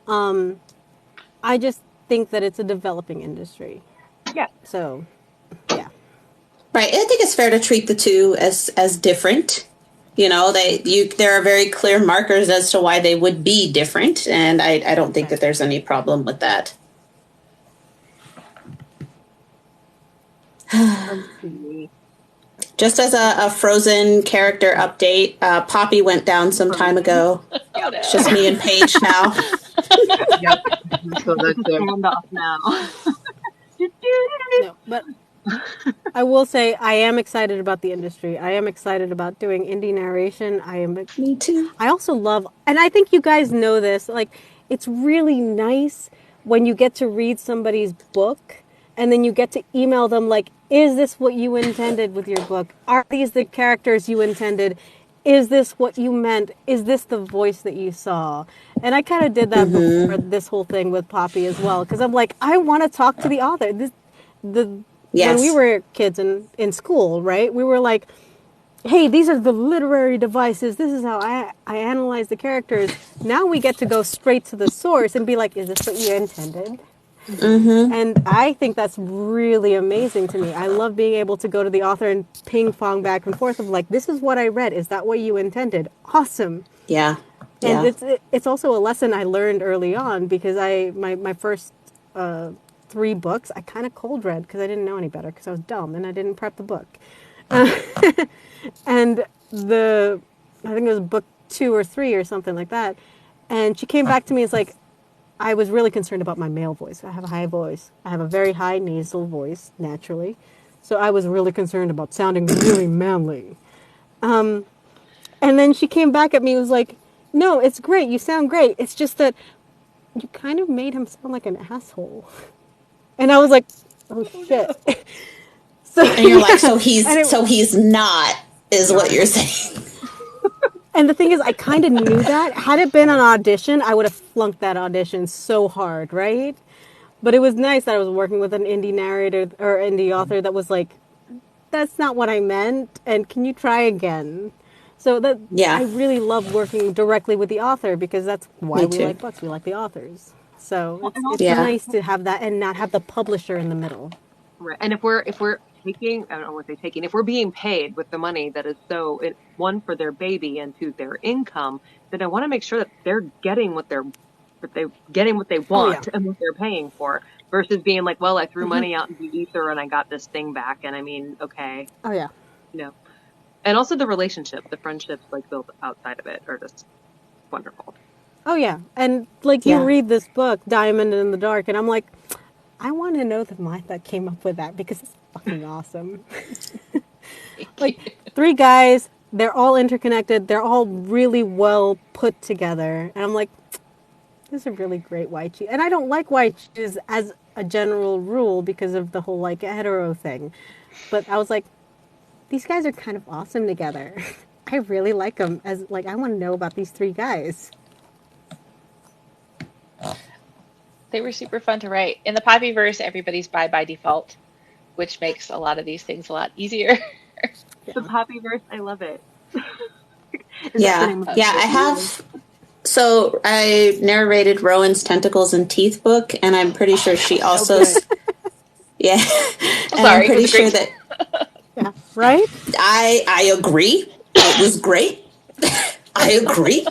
[SPEAKER 4] I just think that it's a developing industry.
[SPEAKER 1] Yeah.
[SPEAKER 4] So, yeah.
[SPEAKER 3] Right. I think it's fair to treat the two as different. You know, there are very clear markers as to why they would be different, and I don't think that there's any problem with that.
[SPEAKER 1] Let's see.
[SPEAKER 3] Just as a Frozen character update, Poppy went down some time
[SPEAKER 1] Frozen.
[SPEAKER 3] ago.
[SPEAKER 5] Oh
[SPEAKER 1] Yep.
[SPEAKER 3] It's just me and Paige now.
[SPEAKER 2] Yep. So
[SPEAKER 1] It's
[SPEAKER 2] that's
[SPEAKER 1] a
[SPEAKER 2] it.
[SPEAKER 1] standoff now.
[SPEAKER 4] No, but I will say I am excited about the industry. I am excited about doing indie narration.
[SPEAKER 3] Me too.
[SPEAKER 4] I also love, and I think you guys know this, like, it's really nice when you get to read somebody's book and then you get to email them, like, is this what you intended with your book? Are these the characters you intended? Is this what you meant? Is this the voice that you saw? And I kind of did that before this whole thing with Poppy as well, because I'm like, I want to talk to the author. The When we
[SPEAKER 3] Yes.
[SPEAKER 4] were kids in school, right? We were like, hey, these are the literary devices. This is how I analyze the characters. Now we get to go straight to the source and be like, is this what you intended? And I think that's really amazing to me. I love being able to go to the author and ping pong back and forth of like, this is what I read. Is that what you intended? Awesome.
[SPEAKER 3] Yeah.
[SPEAKER 4] And
[SPEAKER 3] Yeah.
[SPEAKER 4] it's also a lesson I learned early on because my first 3 books I kind of cold read because I didn't know any better because I was dumb and I didn't prep the book. And I think it was book 2 or 3 or something like that. And she came back to me. It's like, I was really concerned about my male voice. I have a high voice. I have a very high nasal voice naturally. So I was really concerned about sounding really manly. And then she came back at me and was like, no, it's great. You sound great. It's just that you kind of made him sound like an asshole. And I was like, oh shit. So,
[SPEAKER 3] And you're like,
[SPEAKER 4] yeah. And
[SPEAKER 3] so he's not, is what you're saying.
[SPEAKER 4] And the thing is, I kind of knew that. Had it been an audition, I would have flunked that audition so hard, right? But it was nice that I was working with an indie narrator or indie author that was like, that's not what I meant, and can you try again? So that I
[SPEAKER 3] Yeah.
[SPEAKER 4] really love working directly with the author because that's why
[SPEAKER 3] Me
[SPEAKER 4] we
[SPEAKER 3] too.
[SPEAKER 4] like books. We like the authors. So
[SPEAKER 1] Well, and
[SPEAKER 4] it's
[SPEAKER 1] also,
[SPEAKER 3] Yeah.
[SPEAKER 4] nice to have that and not have the publisher in the middle.
[SPEAKER 1] right. And if we're taking, I don't know what they're taking, if we're being paid with the money that is one for their baby and two their income, then I want to make sure that they're getting they're getting what they
[SPEAKER 4] Oh yeah.
[SPEAKER 1] want and what they're paying for versus being like, well, I threw money out into the ether and I got this thing back. And I mean, okay,
[SPEAKER 4] Oh yeah.
[SPEAKER 1] you know, and also the relationship, the friendships like built outside of it are just wonderful.
[SPEAKER 4] Oh yeah. And like you
[SPEAKER 3] Yeah.
[SPEAKER 4] read this book, Diamond in the Dark, and I'm like, I want to know the mind that came up with that because it's fucking awesome. Like 3 guys, they're all interconnected. They're all really well put together, and I'm like, this is a really great white cheese. And I don't like white cheese as a general rule because of the whole like hetero thing. But I was like, these guys are kind of awesome together. I really like them as like I want to know about these 3 guys.
[SPEAKER 5] They were super fun to write. In the Poppyverse, everybody's by default, which makes a lot of these things a lot easier.
[SPEAKER 1] The
[SPEAKER 4] Yeah.
[SPEAKER 1] Poppyverse, I love it. Is that the
[SPEAKER 3] Yeah.
[SPEAKER 1] name of
[SPEAKER 3] Yeah.
[SPEAKER 1] the
[SPEAKER 3] I
[SPEAKER 1] book?
[SPEAKER 3] have. So I narrated Rowan's Tentacles and Teeth book, and I'm pretty sure she
[SPEAKER 4] So
[SPEAKER 3] also.
[SPEAKER 4] good.
[SPEAKER 3] Yeah.
[SPEAKER 5] I'm
[SPEAKER 3] And I'm
[SPEAKER 5] sorry, it was
[SPEAKER 3] pretty
[SPEAKER 5] a
[SPEAKER 3] sure
[SPEAKER 5] great.
[SPEAKER 3] that
[SPEAKER 4] Yeah. Right?
[SPEAKER 3] I agree. It was great. I agree.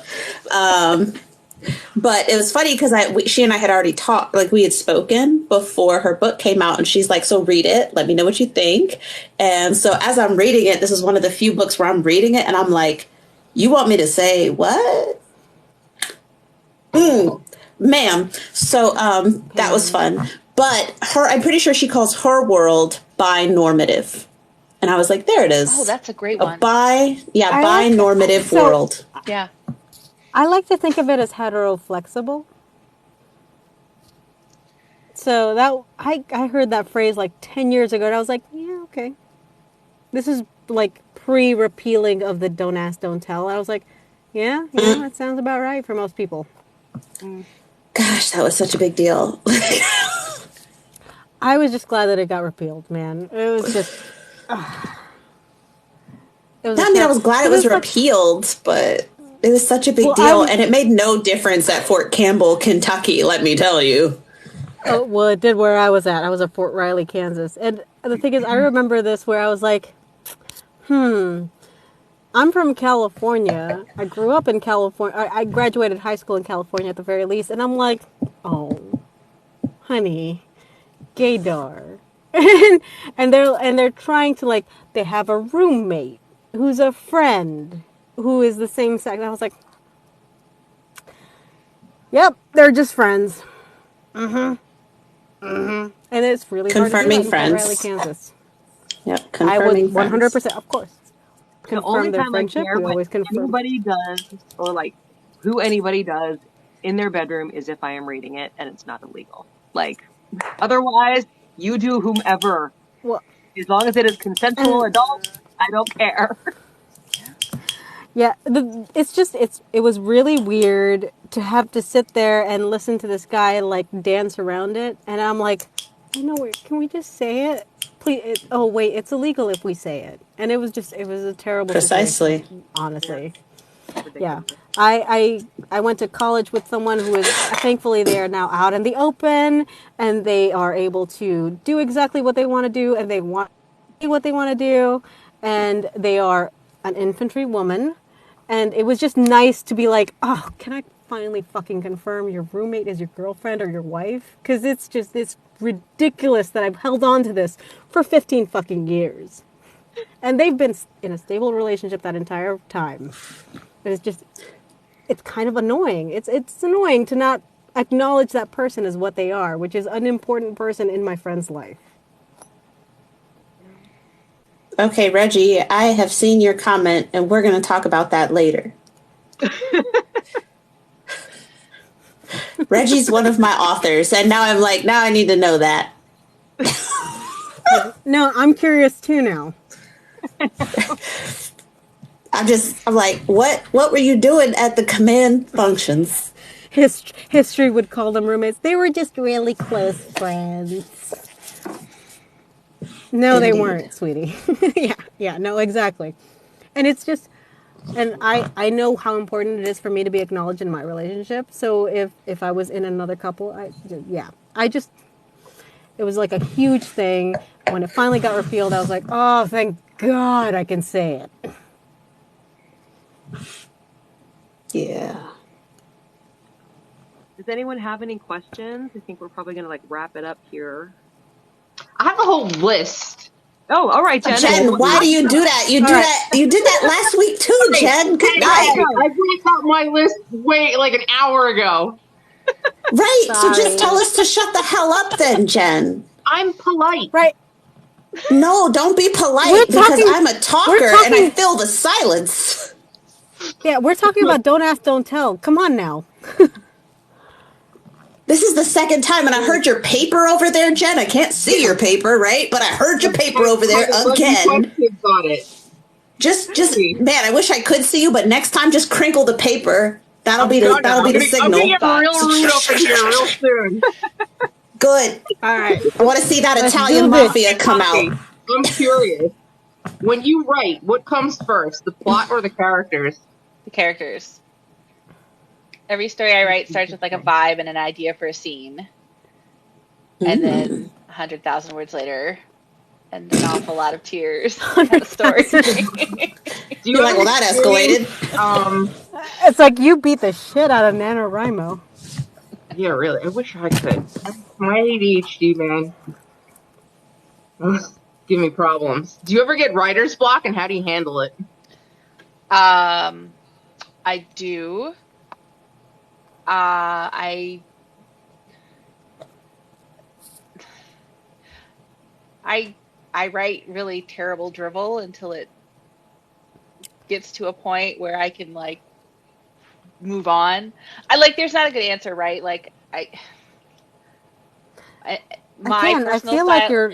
[SPEAKER 3] But it was funny because she and I had already talked, like we had spoken before her book came out, and she's like, "So read it. Let me know what you think." And so as I'm reading it, this is one of the few books where I'm reading it, and I'm like, "You want me to say what, ma'am?" So that was
[SPEAKER 4] Pam.
[SPEAKER 3] fun. But I'm pretty sure she calls her world bi-normative, and I was like, "There it
[SPEAKER 5] Oh,
[SPEAKER 3] is,
[SPEAKER 5] that's a great
[SPEAKER 3] a
[SPEAKER 5] one.
[SPEAKER 4] I like
[SPEAKER 3] bi-normative
[SPEAKER 4] so
[SPEAKER 3] world."
[SPEAKER 5] Yeah.
[SPEAKER 4] I like to think of it as hetero flexible. So that I heard that phrase like 10 years ago and I was like, yeah, okay. This is like pre-repealing of the don't ask, don't tell. I was like, yeah, that sounds about right for most people.
[SPEAKER 1] Mm.
[SPEAKER 3] Gosh, that was such a big deal.
[SPEAKER 4] I was just glad that it got repealed, man. It was just it was a
[SPEAKER 3] I mean, I
[SPEAKER 4] shame.
[SPEAKER 3] was glad it
[SPEAKER 4] 'Cause
[SPEAKER 3] was
[SPEAKER 4] it's like,
[SPEAKER 3] repealed, but it was such a big
[SPEAKER 4] well, I
[SPEAKER 3] deal,
[SPEAKER 4] was
[SPEAKER 3] and it made no difference at Fort Campbell, Kentucky, let me tell you.
[SPEAKER 4] oh, well, it did where I was at. I was at Fort Riley, Kansas. And the thing is, I remember this where I was like, I'm from California. I grew up in California. I graduated high school in California at the very least. And I'm like, oh, honey, gaydar. they're trying to like they have a roommate who's a friend who is the same sex. And I was like, yep, they're just friends. And it's really hard to do
[SPEAKER 3] Confirming
[SPEAKER 4] that in Fort Riley,
[SPEAKER 3] friends.
[SPEAKER 4] Kansas.
[SPEAKER 3] Yep,
[SPEAKER 4] I would
[SPEAKER 3] confirming friends.
[SPEAKER 4] 100%, of course,
[SPEAKER 1] The only
[SPEAKER 4] confirm their
[SPEAKER 1] time I
[SPEAKER 4] friendship.
[SPEAKER 1] care
[SPEAKER 4] We
[SPEAKER 1] what
[SPEAKER 4] always confirm.
[SPEAKER 1] anybody does or like who anybody does in their bedroom is if I am reading it and it's not illegal. Like otherwise, you do whomever.
[SPEAKER 4] Well,
[SPEAKER 1] As long as it is consensual
[SPEAKER 4] and
[SPEAKER 1] adult, I don't care.
[SPEAKER 4] yeah, it was really weird to have to sit there and listen to this guy like dance around it, and I'm like, I know, can we just say it? Please. Oh wait, it's illegal if we say it, and it was a terrible
[SPEAKER 3] Precisely.
[SPEAKER 4] situation, honestly. Yeah,
[SPEAKER 1] Ridiculous.
[SPEAKER 4] I went to college with someone who is thankfully they are now out in the open and they are able to do exactly what they want to do and they want to do what they want to do and they are an infantry woman and it was just nice to be like, oh, can I finally fucking confirm your roommate is your girlfriend or your wife? Because it's ridiculous that I've held on to this for 15 fucking years. And they've been in a stable relationship that entire time. And it's kind of annoying. It's annoying to not acknowledge that person as what they are, which is an important person in my friend's life.
[SPEAKER 3] Okay, Reggie, I have seen your comment, and we're going to talk about that later. Reggie's one of my authors, and now I'm like, now I need to know that.
[SPEAKER 4] No, I'm curious too now.
[SPEAKER 3] I'm like, what were you doing at the command functions?
[SPEAKER 4] History would call them roommates. They were just really close friends. No, they
[SPEAKER 3] Indeed.
[SPEAKER 4] weren't, sweetie. yeah, no, exactly. And it's just, and I know how important it is for me to be acknowledged in my relationship. So if I was in another couple, it was like a huge thing. When it finally got repealed, I was like, oh, thank God I can say it.
[SPEAKER 3] Yeah.
[SPEAKER 1] Does anyone have any questions? I think we're probably gonna like wrap it up here.
[SPEAKER 2] I have a whole list.
[SPEAKER 1] Oh, all right, Jen.
[SPEAKER 3] Jen, why do you do that? You did that last week too, Jen. Good night.
[SPEAKER 2] I brought out my list like an hour ago.
[SPEAKER 3] Right. So just
[SPEAKER 4] Sorry.
[SPEAKER 3] tell us to shut the hell up then, Jen.
[SPEAKER 2] I'm polite.
[SPEAKER 4] Right.
[SPEAKER 3] No, don't be polite because I'm a talker and I fill the silence.
[SPEAKER 4] Yeah, we're talking about don't ask, don't tell. Come on now.
[SPEAKER 3] This is the second time, and I heard your paper over there, Jen. I can't see your paper, right? But I heard your paper over there again. Just, man, I wish I could see you, but next time, just crinkle the paper. That'll be the signal.
[SPEAKER 2] I'm gonna get real rude up in here real soon.
[SPEAKER 3] Good.
[SPEAKER 4] All right.
[SPEAKER 3] I want to see that Italian mafia come out.
[SPEAKER 2] I'm curious. When you write, what comes first, the plot or the characters?
[SPEAKER 5] The characters. Every story I write starts with like a vibe and an idea for a scene. And then 100,000 words later, and an awful lot of tears. A story.
[SPEAKER 3] You're like, well, that escalated.
[SPEAKER 4] It's like you beat the shit out of NaNoWriMo.
[SPEAKER 2] Yeah, really. I wish I could. My ADHD, man. Give me problems. Do you ever get writer's block, and how do you handle it?
[SPEAKER 5] I do. I write really terrible drivel until it gets to a point where I can like move on. There's not a good answer, right? Like my personal
[SPEAKER 4] feel
[SPEAKER 5] style.
[SPEAKER 4] Like you're.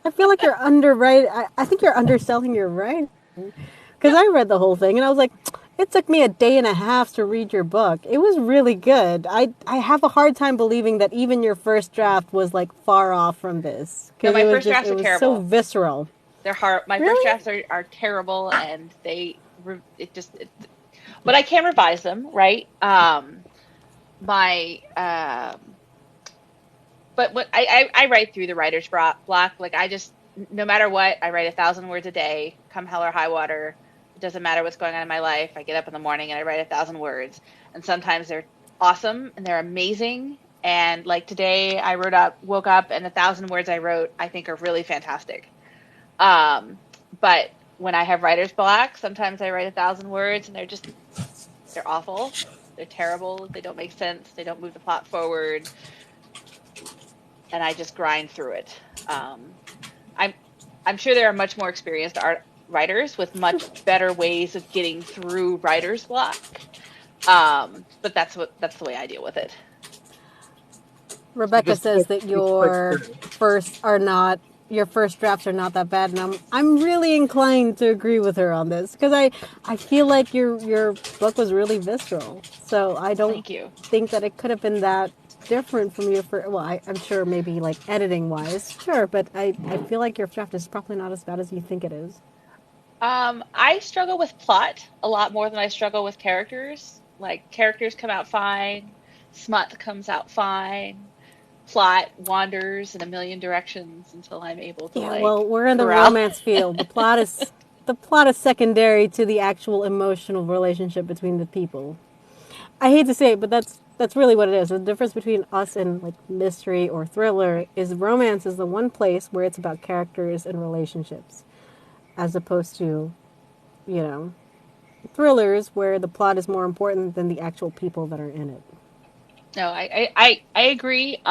[SPEAKER 4] I feel like you're I think you're underselling your writing. Because I read the whole thing and I was like, it took me a day and a half to read your book. It was really good. I have a hard time believing that even your first draft was like far off from this.
[SPEAKER 5] No, my first drafts are terrible.
[SPEAKER 4] So visceral.
[SPEAKER 5] They're hard. My first drafts are terrible, and but I can revise them, right? But what I write through the writer's block. Like no matter what, I write 1,000 words a day, come hell or high water. It doesn't matter what's going on in my life. I get up in the morning and I write 1,000 words. And sometimes they're awesome and they're amazing. And like today, woke up, and 1,000 words I wrote, I think are really fantastic. But when I have writer's block, sometimes I write 1,000 words, and they're awful, they're terrible, they don't make sense, they don't move the plot forward, and I just grind through it. I'm I'm sure there are much more experienced art writers with much better ways of getting through writer's block. But that's the way I deal with it.
[SPEAKER 2] You
[SPEAKER 4] Rebecca
[SPEAKER 2] just
[SPEAKER 4] says that
[SPEAKER 2] you click through.
[SPEAKER 4] your first drafts are not that bad, and I'm really inclined to agree with her on this because I feel like your book was really visceral, so I don't
[SPEAKER 5] Thank you.
[SPEAKER 4] think that it could have been that different from your first. Well, I'm sure maybe like editing wise, sure, but I feel like your draft is probably not as bad as you think it is.
[SPEAKER 5] I struggle with plot a lot more than I struggle with characters. Like characters come out fine, smut comes out fine, plot wanders in a million directions until I'm able to
[SPEAKER 4] Yeah, well,
[SPEAKER 5] like
[SPEAKER 4] we're in the
[SPEAKER 5] corral.
[SPEAKER 4] romance field. The plot is secondary to the actual emotional relationship between the people. I hate to say it, but that's really what it is. The difference between us and like mystery or thriller is romance is the one place where it's about characters and relationships, as opposed to, you know, thrillers where the plot is more important than the actual people that are in it.
[SPEAKER 5] No, I agree.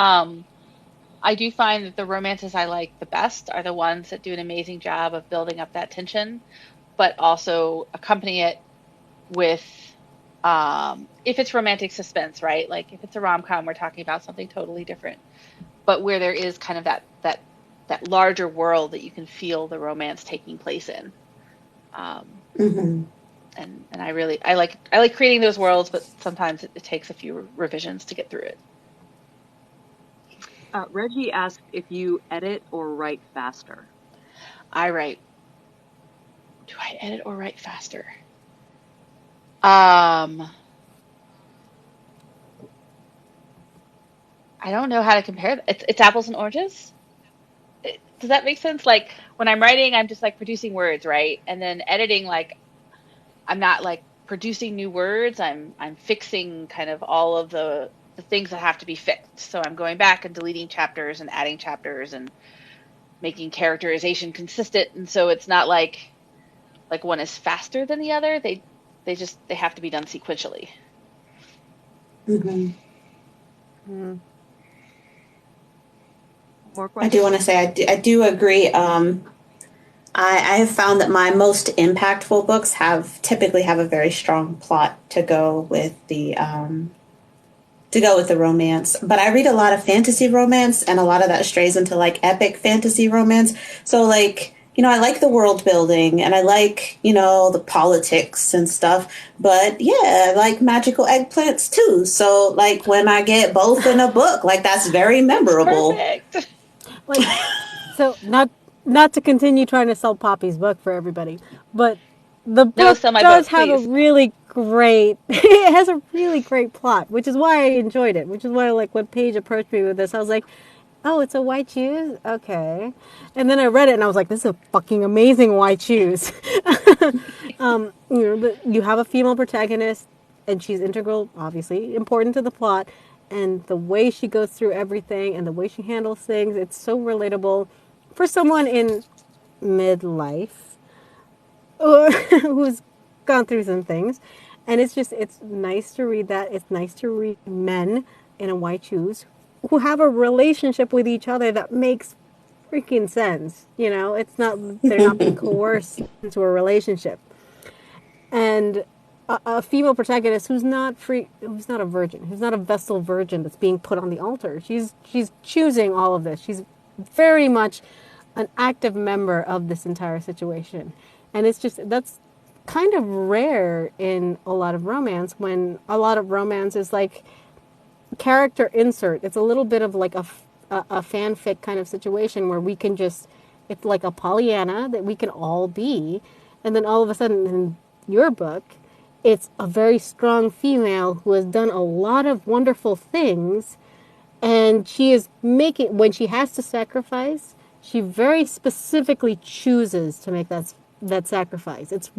[SPEAKER 5] I do find that the romances I like the best are the ones that do an amazing job of building up that tension, but also accompany it with if it's romantic suspense, right? Like if it's a rom-com, we're talking about something totally different. But where there is kind of that larger world that you can feel the romance taking place in. Um,
[SPEAKER 3] Hmm.
[SPEAKER 5] and I like creating those worlds, but sometimes it takes a few revisions to get through it.
[SPEAKER 1] Reggie asked if you edit or write faster.
[SPEAKER 5] I write. Do I edit or write faster? Um, I don't know how to compare. It's apples and oranges. Does that make sense? Like when I'm writing, I'm just like producing words, right? And then editing, like I'm not like producing new words. I'm fixing kind of all of the things that have to be fixed. So I'm going back and deleting chapters and adding chapters and making characterization consistent. And so it's not like one is faster than the other. They have to be done sequentially.
[SPEAKER 3] Hmm.
[SPEAKER 1] More
[SPEAKER 3] I do want
[SPEAKER 1] questions?
[SPEAKER 3] to say I do agree. I have found that my most impactful books have typically have a very strong plot to go with the romance. But I read a lot of fantasy romance, and a lot of that strays into like epic fantasy romance. So like, I like the world building and I like, the politics and stuff. But yeah, I like magical eggplants too. So like when I get both in a book, like that's very
[SPEAKER 5] That's
[SPEAKER 3] memorable.
[SPEAKER 5] perfect.
[SPEAKER 4] Like, so not to continue trying to sell Poppy's book for everybody, but the
[SPEAKER 5] No,
[SPEAKER 4] book
[SPEAKER 5] sell my
[SPEAKER 4] does
[SPEAKER 5] book,
[SPEAKER 4] have a
[SPEAKER 5] please.
[SPEAKER 4] really great it has a really great plot, which is why I enjoyed it, which is why like when Paige approached me with this, I was like, oh, it's a white shoes, okay. And then I read it and I was like, this is a fucking amazing white shoes. You have a female protagonist and she's integral, obviously important to the plot, and the way she goes through everything and the way she handles things, it's so relatable for someone in midlife who's gone through some things. And it's nice to read that. It's nice to read men in a white shoes who have a relationship with each other that makes freaking sense. It's not, they're not being coerced into a relationship. And a female protagonist who's not free, who's not a virgin, who's not a Vestal virgin that's being put on the altar. She's choosing all of this. She's very much an active member of this entire situation, and that's kind of rare in a lot of romance. When a lot of romance is like character insert. It's a little bit of like a fanfic kind of situation where we can just, it's like a Pollyanna that we can all be. And then all of a sudden in your book, it's a very strong female who has done a lot of wonderful things. And she is making, when she has to sacrifice, she very specifically chooses to make that sacrifice. It's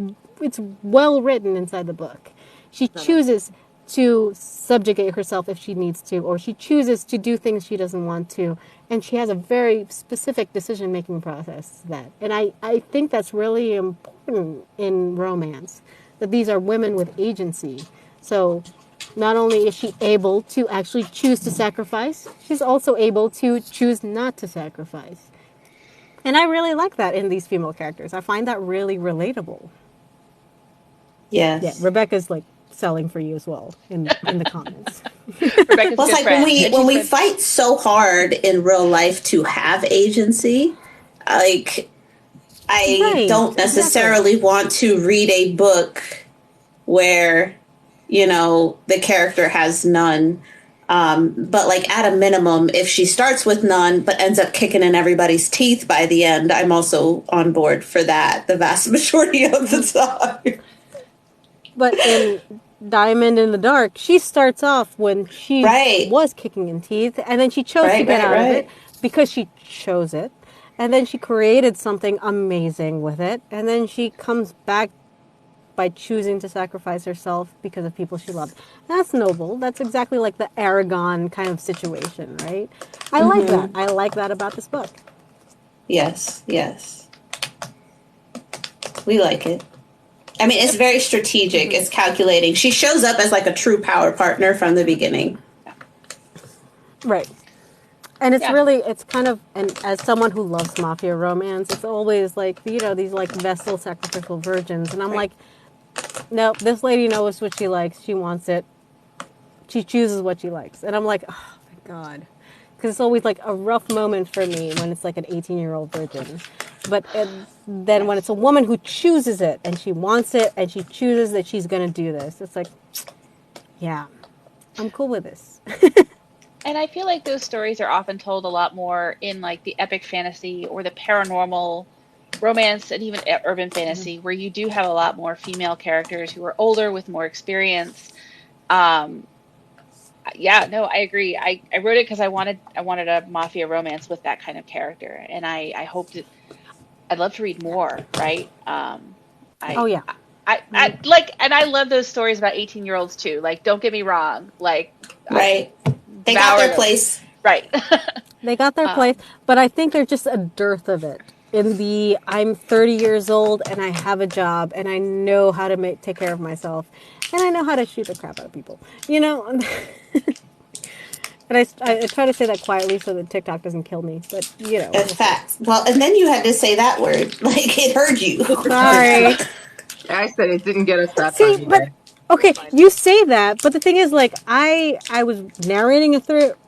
[SPEAKER 4] well written inside the book. She chooses to subjugate herself if she needs to, or she chooses to do things she doesn't want to. And she has a very specific decision making process that. And I think that's really important in romance, that these are women with agency. So not only is she able to actually choose to sacrifice, she's also able to choose not to sacrifice. And I really like that in these female characters. I find that really relatable. Yeah,
[SPEAKER 3] Yes.
[SPEAKER 4] Rebecca's like selling for you as well in the comments.
[SPEAKER 5] Rebecca's
[SPEAKER 3] Well,
[SPEAKER 5] a
[SPEAKER 3] it's
[SPEAKER 5] good
[SPEAKER 3] like
[SPEAKER 5] friend, and
[SPEAKER 3] when
[SPEAKER 5] she's
[SPEAKER 3] we
[SPEAKER 5] been
[SPEAKER 3] fight so hard in real life to have agency, like I
[SPEAKER 4] Right,
[SPEAKER 3] don't
[SPEAKER 4] exactly.
[SPEAKER 3] necessarily want to read a book where, the character has none. But like at a minimum, if she starts with none but ends up kicking in everybody's teeth by the end, I'm also on board for that the vast majority of the time.
[SPEAKER 4] But in Diamond in the Dark, she starts off when she
[SPEAKER 3] Right,
[SPEAKER 4] was kicking in teeth, and then she chose to
[SPEAKER 3] right,
[SPEAKER 4] get
[SPEAKER 3] right,
[SPEAKER 4] out of it
[SPEAKER 3] right.
[SPEAKER 4] because she chose it. And then she created something amazing with it. And then she comes back by choosing to sacrifice herself because of people she loved. That's noble. That's exactly like the Aragon kind of situation, right? I like that. I like that about this book.
[SPEAKER 3] Yes, yes. We like it. I mean, it's very strategic. It's calculating. She shows up as like a true power partner from the beginning.
[SPEAKER 4] Right. And it's
[SPEAKER 5] yeah.
[SPEAKER 4] really, it's kind of, and as someone who loves mafia romance, it's always like, these like Vestal sacrificial virgins. And I'm like, no, this lady knows what she likes. She wants it. She chooses what she likes. And I'm like, oh my God. Because it's always like a rough moment for me when it's like an 18-year-old virgin. But then when it's a woman who chooses it and she wants it and she chooses that she's going to do this, it's like, yeah, I'm cool with this.
[SPEAKER 5] And I feel like those stories are often told a lot more in like the epic fantasy or the paranormal romance and even urban fantasy, where you do have a lot more female characters who are older with more experience. Um, yeah, no, I agree. I wrote it because I wanted a mafia romance with that kind of character, and I hoped I'd love to read more. Right?
[SPEAKER 4] Oh,
[SPEAKER 5] I.
[SPEAKER 4] yeah.
[SPEAKER 5] I like, and I love those stories about 18-year-olds too. Like, don't get me wrong. Like, I
[SPEAKER 3] Right. They got
[SPEAKER 5] devour
[SPEAKER 3] their
[SPEAKER 5] them.
[SPEAKER 3] place.
[SPEAKER 5] Right.
[SPEAKER 4] They got their place,
[SPEAKER 5] um,
[SPEAKER 4] but I think there's just a dearth of it. In the I'm 30 years old and I have a job and I know how to take care of myself and I know how to shoot the crap out of people. And I try to say that quietly so that TikTok doesn't kill me, but
[SPEAKER 3] In
[SPEAKER 4] we'll see.
[SPEAKER 3] fact, well, and then you had to say that word. Like it heard you.
[SPEAKER 4] Sorry.
[SPEAKER 2] I said it didn't get us that
[SPEAKER 4] See,
[SPEAKER 2] time
[SPEAKER 4] but
[SPEAKER 2] either.
[SPEAKER 4] okay, you say that, but the thing is, like, I was narrating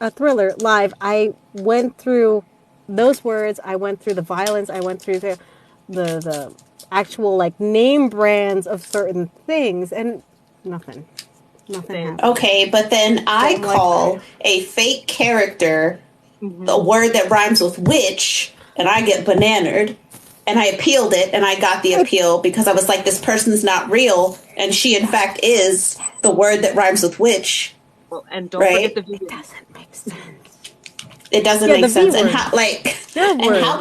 [SPEAKER 4] a thriller live. I went through those words. I went through the violence. I went through the actual like name brands of certain things, and nothing, nothing
[SPEAKER 1] Same.
[SPEAKER 4] happened.
[SPEAKER 3] Okay, but then
[SPEAKER 4] So
[SPEAKER 3] I
[SPEAKER 4] I'm like,
[SPEAKER 3] call a fake character a
[SPEAKER 1] Hmm.
[SPEAKER 3] word that rhymes with witch, and I get bananered. And I appealed it, and I got the appeal because I was like, this person's not real, and she, in fact, is the word that rhymes with witch,
[SPEAKER 1] Well, and don't forget
[SPEAKER 3] right?
[SPEAKER 1] the
[SPEAKER 4] it
[SPEAKER 1] vegan.
[SPEAKER 4] doesn't make sense.
[SPEAKER 3] It doesn't
[SPEAKER 4] Yeah,
[SPEAKER 3] make
[SPEAKER 4] the V
[SPEAKER 3] sense. And
[SPEAKER 4] word,
[SPEAKER 3] how, like,
[SPEAKER 4] your
[SPEAKER 3] and
[SPEAKER 4] word.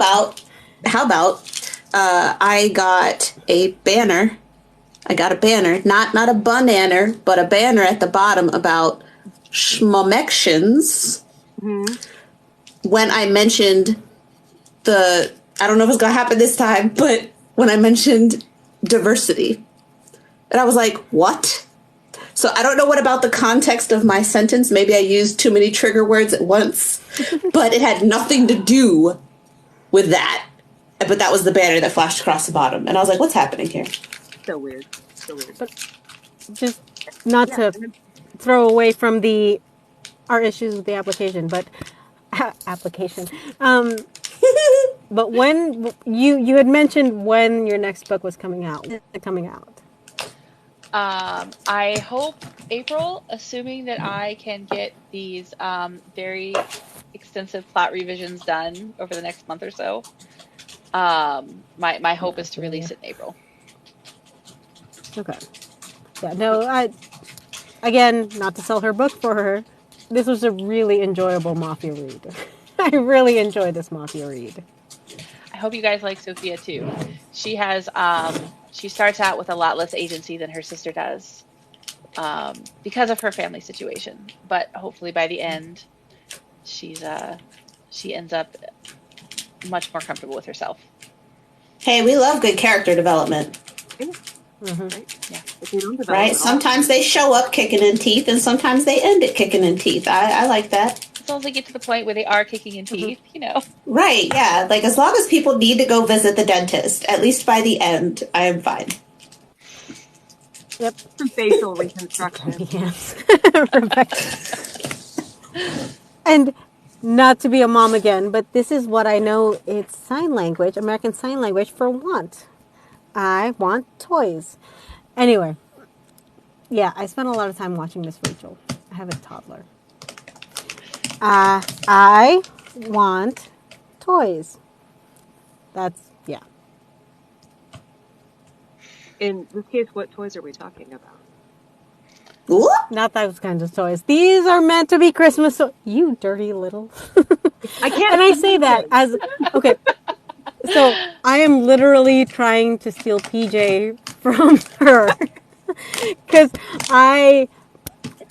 [SPEAKER 3] I got a banner. I got a banner, not a banner, but a banner at the bottom about schmomections
[SPEAKER 1] Hmm.
[SPEAKER 3] when I mentioned I don't know if it's going to happen this time, but when I mentioned diversity. And I was like, what? So I don't know what about the context of my sentence. Maybe I used too many trigger words at once, but it had nothing to do with that. But that was the banner that flashed across the bottom. And I was like, what's happening here?
[SPEAKER 1] So weird. So weird.
[SPEAKER 4] But just not
[SPEAKER 1] Yeah.
[SPEAKER 4] to throw away from our issues with the application, but application. But when you had mentioned when your next book was coming out, when is it coming out?
[SPEAKER 5] I hope April, assuming that I can get these very extensive plot revisions done over the next month or so. My hope is to
[SPEAKER 4] Yeah.
[SPEAKER 5] release it in April.
[SPEAKER 4] Okay. Yeah. No. Again, not to sell her book for her. This was a really enjoyable mafia read. I really enjoyed this mafia read.
[SPEAKER 5] I hope you guys like Sophia too. She starts out with a lot less agency than her sister does. because of her family situation. But hopefully by the end, she ends up much more comfortable with herself.
[SPEAKER 3] Hey, we love good character development.
[SPEAKER 1] Right?
[SPEAKER 5] Yeah.
[SPEAKER 1] If they don't develop
[SPEAKER 3] Right?
[SPEAKER 1] at all,
[SPEAKER 3] Sometimes they show up kicking in teeth, and sometimes they end it kicking in teeth. I like that.
[SPEAKER 5] As long as they get to the point where they are kicking in teeth,
[SPEAKER 3] Right, yeah. Like, as long as people need to go visit the dentist, at least by the end, I am fine.
[SPEAKER 4] Yep.
[SPEAKER 1] some facial reconstruction.
[SPEAKER 4] Yes. Rebecca. And not to be a mom again, but this is what I know. It's sign language, American Sign Language for want. I want toys. Anyway, yeah, I spent a lot of time watching Miss Rachel. I have a toddler. I want toys. That's, yeah.
[SPEAKER 1] In this case, what toys are we talking about?
[SPEAKER 3] Ooh.
[SPEAKER 4] Not those kinds of toys. These are meant to be Christmas toys. You dirty little.
[SPEAKER 1] I can't.
[SPEAKER 4] And I say that as, okay. So I am literally trying to steal PJ from her. Because I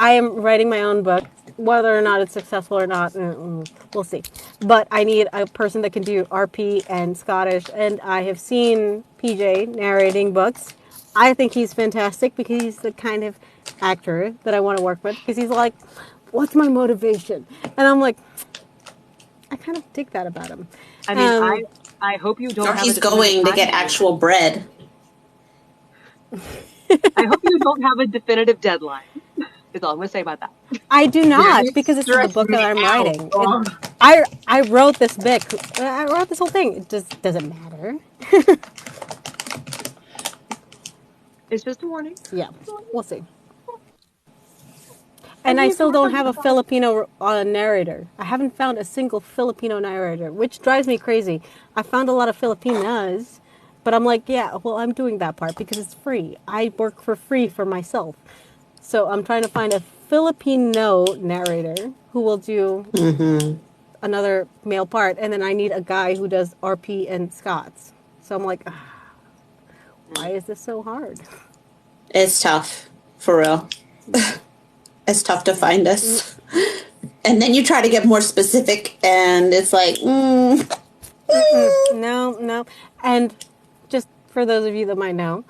[SPEAKER 4] am writing my own book. Whether or not it's successful or not, we'll see. But I need a person that can do RP and Scottish. And I have seen PJ narrating books. I think he's fantastic because he's the kind of actor that I want to work with. Because he's like, what's my motivation? And I'm like, I kind of dig that about him.
[SPEAKER 1] I mean, I hope you don't.
[SPEAKER 3] Or
[SPEAKER 1] have
[SPEAKER 3] he's
[SPEAKER 1] a
[SPEAKER 3] going to get actual bread.
[SPEAKER 1] I hope you don't have a definitive deadline. Is all I'm going to say about that.
[SPEAKER 4] I do not, because it's the book that I'm writing. I wrote this book. I wrote this whole thing. Does it matter?
[SPEAKER 1] It's just a warning.
[SPEAKER 4] Yeah, we'll see. And I still don't have a Filipino narrator. I haven't found a single Filipino narrator, which drives me crazy. I found a lot of Filipinas, but I'm like, yeah, well, I'm doing that part because it's free. I work for free for myself. So I'm trying to find a Filipino narrator who will do another male part. And then I need a guy who does RP and Scots. So I'm like, why is this so hard?
[SPEAKER 3] It's tough, for real. It's tough to find us. And then you try to get more specific, and it's like,
[SPEAKER 4] No. And just for those of you that might know,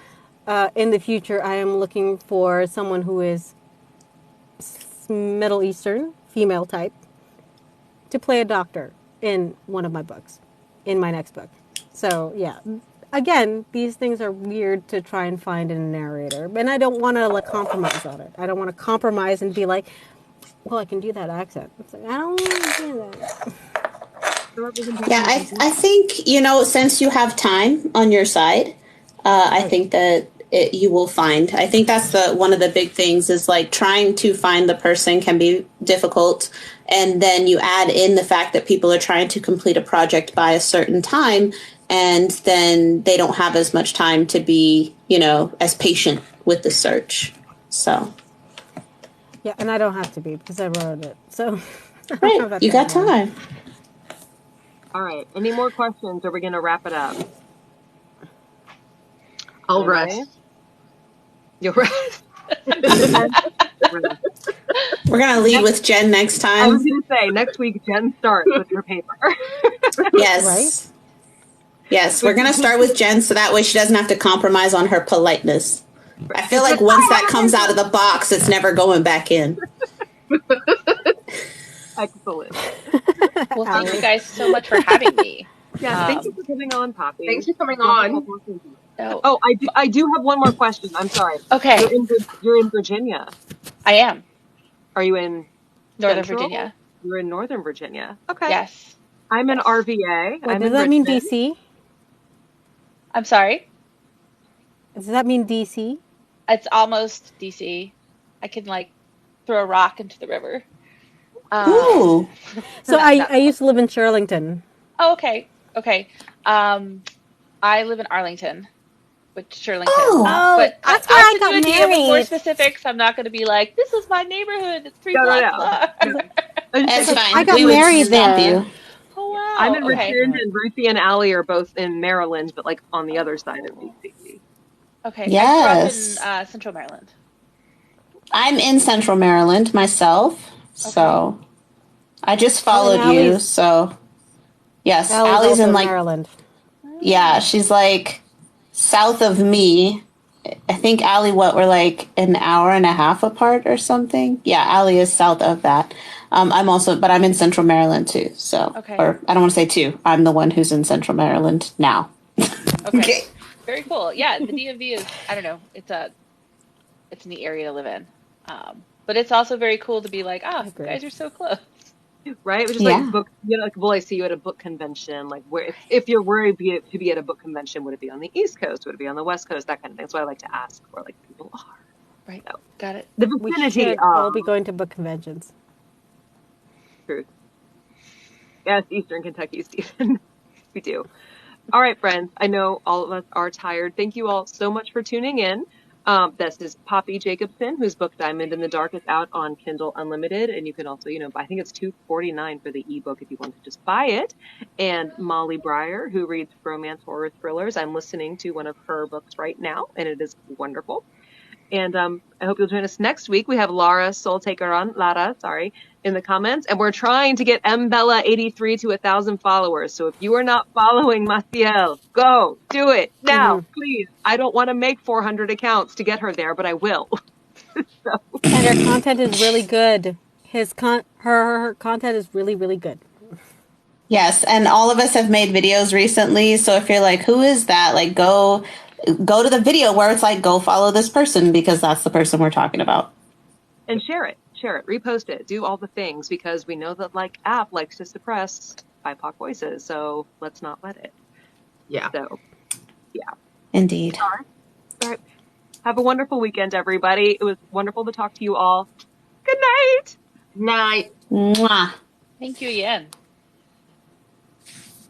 [SPEAKER 4] in the future, I am looking for someone who is Middle Eastern, female type, to play a doctor in one of my books, in my next book. So, yeah. Again, these things are weird to try and find in a narrator. And I don't want to compromise on it. I don't want to compromise and be like, well, I can do that accent. It's like, I don't want to do that.
[SPEAKER 3] yeah, I think, since you have time on your side, I think that you will find. I think that's one of the big things is trying to find the person can be difficult. And then you add in the fact that people are trying to complete a project by a certain time. And then they don't have as much time to be, as patient with the search. So.
[SPEAKER 4] Yeah, and I don't have to be because I wrote it. So.
[SPEAKER 3] Right, you got time.
[SPEAKER 1] All right. Any more questions? Or are we going to wrap it up?
[SPEAKER 2] I'll rest.
[SPEAKER 1] You'll rest.
[SPEAKER 3] We're going to lead with Jen next
[SPEAKER 1] I
[SPEAKER 3] time.
[SPEAKER 1] was going to say, next week, Jen starts with her paper.
[SPEAKER 3] Yes.
[SPEAKER 4] Right?
[SPEAKER 3] Yes, we're going to start with Jen so that way she doesn't have to compromise on her politeness. I feel like once that comes out of the box, it's never going back in.
[SPEAKER 1] Excellent.
[SPEAKER 5] Well, thank you guys so much for having me.
[SPEAKER 1] Yeah, thank you for coming on, Poppy.
[SPEAKER 2] Thanks for coming on.
[SPEAKER 5] Oh,
[SPEAKER 1] I do have one more question. I'm sorry.
[SPEAKER 5] okay.
[SPEAKER 1] You're in Virginia.
[SPEAKER 5] I am.
[SPEAKER 1] Are you in
[SPEAKER 5] Northern
[SPEAKER 1] Central?
[SPEAKER 5] Virginia.
[SPEAKER 1] You're in Northern Virginia. Okay.
[SPEAKER 5] Yes.
[SPEAKER 1] I'm in RVA.
[SPEAKER 4] Wait, does that mean DC?
[SPEAKER 5] I'm sorry?
[SPEAKER 4] Does that mean DC?
[SPEAKER 5] It's almost DC. I can throw a rock into the river.
[SPEAKER 3] Ooh.
[SPEAKER 4] So I used to live in Shirlington.
[SPEAKER 5] Oh, okay. Okay. I live in Arlington, with Shirlington.
[SPEAKER 3] Oh,
[SPEAKER 5] but
[SPEAKER 4] that's where I got
[SPEAKER 5] With
[SPEAKER 4] married.
[SPEAKER 5] more specifics, I'm not going to be like, this is my neighborhood. It's 3 blocks long.
[SPEAKER 3] That's fine.
[SPEAKER 4] I got
[SPEAKER 3] We would
[SPEAKER 4] married
[SPEAKER 3] stop
[SPEAKER 4] there.
[SPEAKER 3] you.
[SPEAKER 5] Oh, wow.
[SPEAKER 1] I'm in
[SPEAKER 5] Okay.
[SPEAKER 1] Richmond, and Ruthie and Allie are both in Maryland, but on the other side of DC.
[SPEAKER 5] Okay.
[SPEAKER 3] Yes.
[SPEAKER 5] I grew up in Central Maryland.
[SPEAKER 3] I'm in Central Maryland myself, so I just
[SPEAKER 4] Oh, and
[SPEAKER 3] followed you. So yes,
[SPEAKER 4] Allie's
[SPEAKER 3] Allie's
[SPEAKER 4] also
[SPEAKER 3] in
[SPEAKER 4] in
[SPEAKER 3] like,
[SPEAKER 4] Maryland.
[SPEAKER 3] yeah, she's like south of me. I think Allie, we're like an hour and a half apart or something. Yeah, Allie is south of that. But I'm in Central Maryland too. So,
[SPEAKER 5] Okay.
[SPEAKER 3] or I don't want to say two. I'm the one who's in Central Maryland now.
[SPEAKER 5] Okay.
[SPEAKER 3] Okay.
[SPEAKER 5] Very cool. Yeah, the DMV is, I don't know, it's a neat area to live in. But it's also very cool to be like,
[SPEAKER 4] I
[SPEAKER 5] ah, you
[SPEAKER 4] agree.
[SPEAKER 5] guys are so close.
[SPEAKER 1] Right? Which is like
[SPEAKER 3] Yeah.
[SPEAKER 1] book, like will I see you at a book convention? Like where if you're worried to be at a book convention, would it be on the East Coast? Would it be on the West Coast? That kind of thing. That's why I like to ask where like people are.
[SPEAKER 5] Right.
[SPEAKER 1] So
[SPEAKER 5] Got it.
[SPEAKER 1] the
[SPEAKER 4] We
[SPEAKER 1] vicinity,
[SPEAKER 4] should all be going to book conventions.
[SPEAKER 1] truth. Yes, Eastern Kentucky, Stephen. We do. All right, friends. I know all of us are tired. Thank you all so much for tuning in. This is Poppy Jacobson, whose book Diamond in the Dark is out on Kindle Unlimited, and you can also, I think it's $2.49 for the ebook if you want to just buy it. And Molly Briar, who reads romance horror thrillers. I'm listening to one of her books right now, and it is wonderful. And I hope you'll join us next week. We have Lara sorry, in the comments. And we're trying to get mbella83 to 1,000 followers. So if you are not following Maciel, go do it now, please. I don't want to make 400 accounts to get her there, but I will.
[SPEAKER 4] And her content is really good. Her content is really, really good.
[SPEAKER 3] Yes, and all of us have made videos recently. So if you're like, who is that? Like, go to the video where it's like, go follow this person because that's the person we're talking about.
[SPEAKER 1] And share it, repost it, do all the things because we know that like app likes to suppress BIPOC voices. So let's not let it.
[SPEAKER 2] Yeah.
[SPEAKER 1] So yeah.
[SPEAKER 3] Indeed.
[SPEAKER 1] All right. Have a wonderful weekend, everybody. It was wonderful to talk to you all. Good night.
[SPEAKER 2] Night.
[SPEAKER 3] Mwah.
[SPEAKER 5] Thank you again.